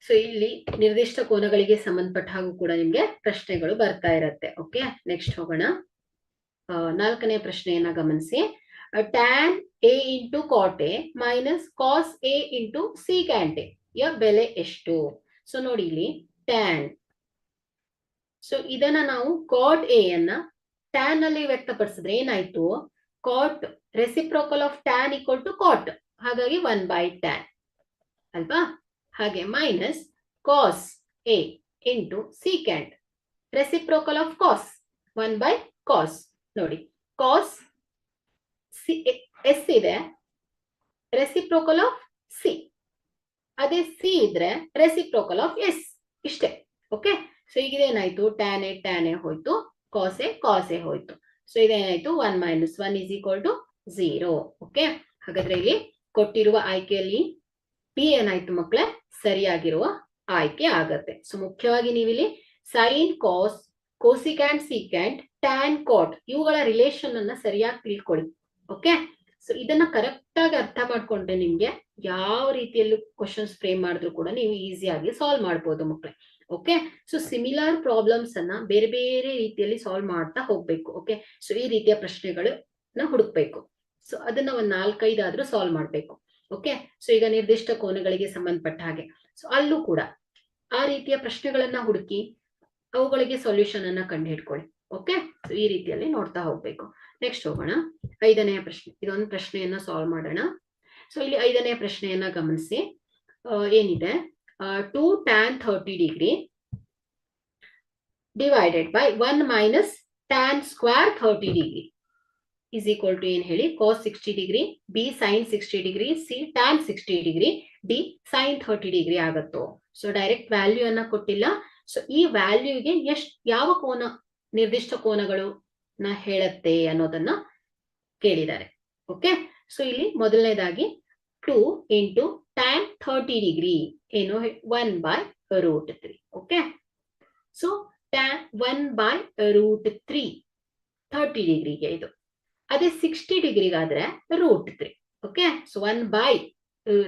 ಸೊ ಇಲ್ಲಿ ನಿರ್ದಿಷ್ಟ ಕೋನಗಳಿಗೆ ಸಂಬಂಧಪಟ್ಟ ಹಾಗೂ ಕೂಡ ನಿಮ್ಗೆ ಪ್ರಶ್ನೆಗಳು ಬರ್ತಾ ಇರತ್ತೆ. ಓಕೆ, ನೆಕ್ಸ್ಟ್ ಹೋಗೋಣ. 4ನೇ ಪ್ರಶ್ನೆಯನ್ನ ಗಮನಿಸಿ. Tan A into cot A minus cos A into secant A ಯ ಬೆಲೆ ಎಷ್ಟು? ಸೊ ನೋಡಿ ಇಲ್ಲಿ ಟ್ಯಾನ್. ಸೊ ಇದನ್ನ ನಾವು ಕಾಟ್ ಎ ಅನ್ನ ಟ್ಯಾನ್ ಅಲ್ಲಿ ವ್ಯಕ್ತಪಡಿಸಿದ್ರೆ ಏನಾಯ್ತು, cot reciprocal of tan equal to cot, ಹಾಗಾಗಿ 1/tan ಅಲ್ವಾ. ಹಾಗೆ minus cos A into secant reciprocal of cos 1/cos. ನೋಡಿ ಕಾಸ್ ಎಸ್ ಇದೆ, ರೆಸಿಪ್ರೋಕಲ್ ಆಫ್ ಸಿ. ಅದೇ ಸಿ ಇದ್ರೆ ರೆಸಿಪ್ರೋಕಲ್ ಆಫ್ ಎಸ್, ಇಷ್ಟೇ. ಓಕೆ, ಸೊ ಈಗ ಇದೇನಾಯ್ತು, ಟ್ಯಾನ್ ಎ ಹೋಯ್ತು, ಕಾಸ್ ಎ ಹೋಯ್ತು. ಸೊ ಇದೇನಾಯ್ತು, 1 - 1 = 0. ಓಕೆ, ಹಾಗಾದ್ರೆ ಇಲ್ಲಿ ಕೊಟ್ಟಿರುವ ಆಯ್ಕೆಯಲ್ಲಿ ಪಿ ಏನಾಯ್ತು ಮಕ್ಕಳೇ, ಸರಿಯಾಗಿರುವ ಆಯ್ಕೆ ಆಗತ್ತೆ. ಸೊ ಮುಖ್ಯವಾಗಿ ನೀವಿಲ್ಲಿ ಸೈನ್ ಕಾಸ್, ಕೋಸಿಕ್ಯಾಂಟ್ ಸಿಕ್ಯಾಂಟ್, ಟ್ಯಾನ್ ಕಾಟ್ ಇವುಗಳ ರಿಲೇಷನ್ ಅನ್ನ ಸರಿಯಾಗಿ ತಿಳ್ಕೊಳ್ಳಿ. ಓಕೆ, ಸೊ ಇದನ್ನ ಕರೆಕ್ಟ್ ಆಗಿ ಅರ್ಥ ಮಾಡ್ಕೊಂಡ್ರೆ ನಿಮ್ಗೆ ಯಾವ ರೀತಿಯಲ್ಲೂ ಕ್ವಶನ್ಸ್ ಫ್ರೇಮ್ ಮಾಡಿದ್ರು ಕೂಡ ನೀವು ಈಸಿಯಾಗಿ ಸಾಲ್ವ್ ಮಾಡ್ಬೋದು ಮಕ್ಕಳೇ. ಓಕೆ, ಸೊ ಸಿಮಿಲರ್ ಪ್ರಾಬ್ಲಮ್ಸ್ ಅನ್ನ ಬೇರೆ ಬೇರೆ ರೀತಿಯಲ್ಲಿ ಸಾಲ್ವ್ ಮಾಡ್ತಾ ಹೋಗ್ಬೇಕು. ಓಕೆ, ಸೊ ಈ ರೀತಿಯ ಪ್ರಶ್ನೆಗಳು ನ ಹುಡುಕ್ಬೇಕು. ಸೊ ಅದನ್ನ ಒಂದ್ 4-5 ಆದ್ರೂ ಸಾಲ್ವ್ ಮಾಡ್ಬೇಕು. ಓಕೆ, ಸೊ ಈಗ ನಿರ್ದಿಷ್ಟ ಕೋನಗಳಿಗೆ ಸಂಬಂಧಪಟ್ಟ ಹಾಗೆ ಸೊ ಅಲ್ಲೂ ಕೂಡ ಆ ರೀತಿಯ ಪ್ರಶ್ನೆಗಳನ್ನ ಹುಡುಕಿ ಅವುಗಳಿಗೆ ಸೊಲ್ಯೂಷನ್ ಅನ್ನ ಕಂಡು ಹಿಡ್ಕೊಳ್ಳಿ. ಓಕೆ, ಸೊ ಈ ರೀತಿಯಲ್ಲಿ ನೋಡ್ತಾ ಹೋಗ್ಬೇಕು. ನೆಕ್ಸ್ಟ್ ಹೋಗೋಣ 5ನೆಯ ಪ್ರಶ್ನೆ. ಇದೊಂದು ಪ್ರಶ್ನೆಯನ್ನ ಸಾಲ್ವ್ ಮಾಡೋಣ. ಸೊ ಇಲ್ಲಿ 5ನೆಯ ಪ್ರಶ್ನೆಯನ್ನ ಗಮನಿಸಿ. ಏನಿದೆ, 2 tan 30 degree divided by 1 minus tan square 30 degree is equal to ಏನ್ ಹೇಳಿ, cos 60 degree, b sin 60 degree, c tan 60 degree, d sin 30 degree ಆಗತ್ತೋ. ಸೊ ಡೈರೆಕ್ಟ್ ವ್ಯಾಲ್ಯೂ ಅನ್ನ ಕೊಟ್ಟಿಲ್ಲ. ಸೊ ಈ ವ್ಯಾಲ್ಯೂಗೆ ಯಾವ ಕೋನ, ನಿರ್ದಿಷ್ಟ ಕೋನಗಳು ನ ಹೇಳತ್ತೆ ಅನ್ನೋದನ್ನ ಕೇಳಿದ್ದಾರೆ. ಓಕೆ, ಸೊ ಇಲ್ಲಿ ಮೊದಲನೇದಾಗಿ 2 ಇಂಟು tan 30 ಡಿಗ್ರಿ ಏನು 1/√3. ಓಕೆ, ಸೊ tan 1/√3 30 ಡಿಗ್ರಿಗೆ ಇದು. ಅದೇ 60 ಡಿಗ್ರಿಗಾದ್ರೆ √3. ಓಕೆ, ಸೊ 1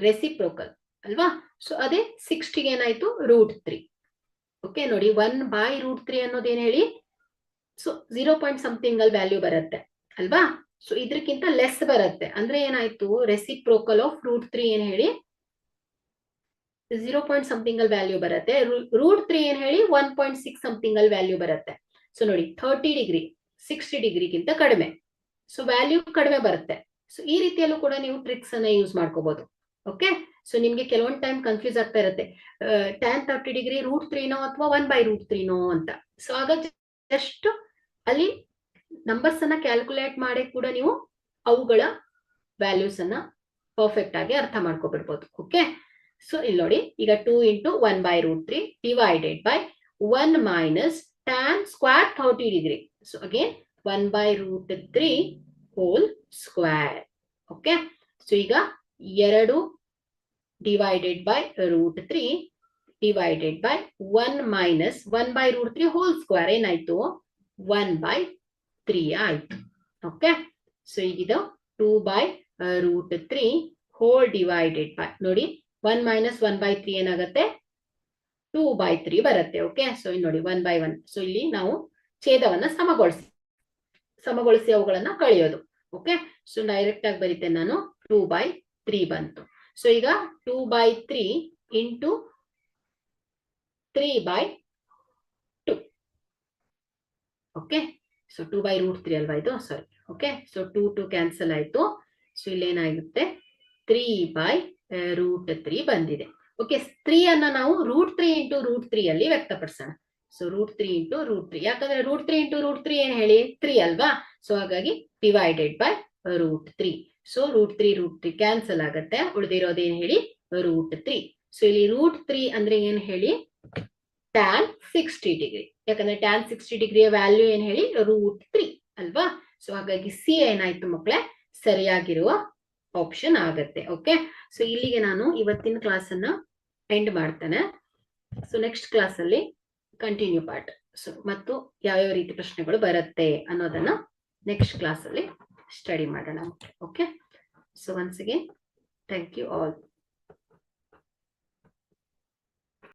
ರೆಸಿಪ್ರೋಕಲ್ ಅಲ್ವಾ. ಸೊ ಅದೇ 60ಗೆ ಏನಾಯ್ತು √3. ಓಕೆ, ನೋಡಿ 1/√3 ಅನ್ನೋದು ಏನ್ ಹೇಳಿ, ಸೊ 0 ಪಾಯಿಂಟ್ ಸಮಥಿಂಗ್ ಅಲ್ಲಿ ವ್ಯಾಲ್ಯೂ ಬರುತ್ತೆ ಅಲ್ವಾ. ಸೊ ಇದಕ್ಕಿಂತ ಲೆಸ್ ಬರುತ್ತೆ ಅಂದ್ರೆ ಏನಾಯ್ತು, ರೆಸಿಪ್ರೋಕಲ್ ಆಫ್ √3 ಏನ್ ಹೇಳಿ 0 ಪಾಯಿಂಟ್ ಸಮಥಿಂಗ್ ಅಲ್ಲಿ ವ್ಯಾಲ್ಯೂ ಬರುತ್ತೆ. √3 ಏನ್ ಹೇಳಿ 1.6 ಸಮಥಿಂಗ್ ಅಲ್ಲಿ ವ್ಯಾಲ್ಯೂ ಬರುತ್ತೆ. ಸೊ ನೋಡಿ 30 ಡಿಗ್ರಿ 60 ಡಿಗ್ರಿಗಿಂತ ಕಡಿಮೆ, ಸೊ ವ್ಯಾಲ್ಯೂ ಕಡಿಮೆ ಬರುತ್ತೆ. ಸೊ ಈ ರೀತಿಯಲ್ಲೂ ಕೂಡ ನೀವು ಟ್ರಿಕ್ಸ್ ಅನ್ನ ಯೂಸ್ ಮಾಡ್ಕೋಬಹುದು. ಓಕೆ, ಸೊ ನಿಮ್ಗೆ ಕೆಲವೊಂದು ಟೈಮ್ ಕನ್ಫ್ಯೂಸ್ ಆಗ್ತಾ ಇರುತ್ತೆ, tan 30 ಡಿಗ್ರಿ √3 ನೋ ಅಥವಾ 1/√3 ನೋ ಅಂತ. ಸೊ ಆಗ ಜಸ್ಟ್ ಅಲ್ಲಿ ನಂಬರ್ಸ್ ಅನ್ನ ಕ್ಯಾಲ್ಕುಲೇಟ್ ಮಾಡಿ ಕೂಡ ನೀವು ಅವುಗಳ ವ್ಯಾಲ್ಯೂಸ್ ಅನ್ನ ಪರ್ಫೆಕ್ಟ್ ಆಗಿ ಅರ್ಥ ಮಾಡ್ಕೊಬಿಡ್ಬೋದು. ಓಕೆ, ಸೊ ಇಲ್ಲಿ ನೋಡಿ, ಈಗ 2 into 1/√3 divided by 1 minus tan square 30 degree. So again 1/√3 whole square. Okay, so ಈಗ 2 divided by √3 divided by 1 minus 1/√3 whole square ಏನಾಯ್ತು 1/3 ಆಯ್ತು. ಓಕೆ, ಸೊ ಈಗಿದು 2/√3 ಹೋಲ್ ಡಿವೈಡೆಡ್ ಬೈ, ನೋಡಿ 1 ಮೈನಸ್ 1/3 ಏನಾಗುತ್ತೆ 2/3 ಬರುತ್ತೆ. ಓಕೆ, ಸೊ ಇಲ್ಲಿ ನೋಡಿ 1/1. ಸೊ ಇಲ್ಲಿ ನಾವು ಛೇದವನ್ನ ಸಮಗೊಳಿಸಿ ಅವುಗಳನ್ನ ಕಳೆಯೋದು. ಓಕೆ, ಸೊ ಡೈರೆಕ್ಟ್ ಆಗಿ ಬರೀತೇನೆ ನಾನು, 2/3 ಬಂತು. ಸೊ ಈಗ 2/3 ಇಂಟು 3/2. ಓಕೆ, ಸೊ 2/√3 ಅಲ್ವಾ ಇದು, ಸಾರಿ. ಓಕೆ, ಸೊ 2 ಕ್ಯಾನ್ಸಲ್ ಆಯ್ತು. ಸೊ ಇಲ್ಲೇನಾಗುತ್ತೆ 3/√3 ಬಂದಿದೆ. ಓಕೆ, 3 ಅನ್ನ ನಾವು √3 ಇಂಟು √3 ಅಲ್ಲಿ ವ್ಯಕ್ತಪಡಿಸೋಣ. ಸೊ √3 ಇಂಟು √3, ಯಾಕಂದ್ರೆ √3 ಇಂಟು √3 ಏನ್ ಹೇಳಿ 3 ಅಲ್ವಾ. ಸೊ ಹಾಗಾಗಿ ಡಿವೈಡೆಡ್ ಬೈ √3. ಸೊ √3 ಕ್ಯಾನ್ಸಲ್ ಆಗುತ್ತೆ, ಉಳಿದಿರೋದು ಏನ್ ಹೇಳಿ √3. ಸೊ ಇಲ್ಲಿ √3 ಅಂದ್ರೆ ಏನ್ ಹೇಳಿ tan 60 ಡಿಗ್ರಿ, ಯಾಕಂದ್ರೆ tan 60 ಡಿಗ್ರಿಯ ವ್ಯಾಲ್ಯೂ ಏನ್ ಹೇಳಿ √3 ಅಲ್ವಾ. ಸೊ ಹಾಗಾಗಿ ಸಿ ಏನಾಯ್ತು ಮಕ್ಕಳೇ, ಸರಿಯಾಗಿರುವ ಆಪ್ಷನ್ ಆಗತ್ತೆ. ಓಕೆ, ಸೊ ಇಲ್ಲಿಗೆ ನಾನು ಇವತ್ತಿನ ಕ್ಲಾಸ್ ಅನ್ನ ಎಂಡ್ ಮಾಡ್ತೇನೆ. ಸೊ ನೆಕ್ಸ್ಟ್ ಕ್ಲಾಸ್ ಅಲ್ಲಿ ಕಂಟಿನ್ಯೂ ಪಾರ್ಟ್, ಸೊ ಮತ್ತು ಯಾವ್ಯಾವ ರೀತಿ ಪ್ರಶ್ನೆಗಳು ಬರುತ್ತೆ ಅನ್ನೋದನ್ನ ನೆಕ್ಸ್ಟ್ ಕ್ಲಾಸ್ ಅಲ್ಲಿ ಸ್ಟಡಿ ಮಾಡೋಣ. Okay, so once again thank you all.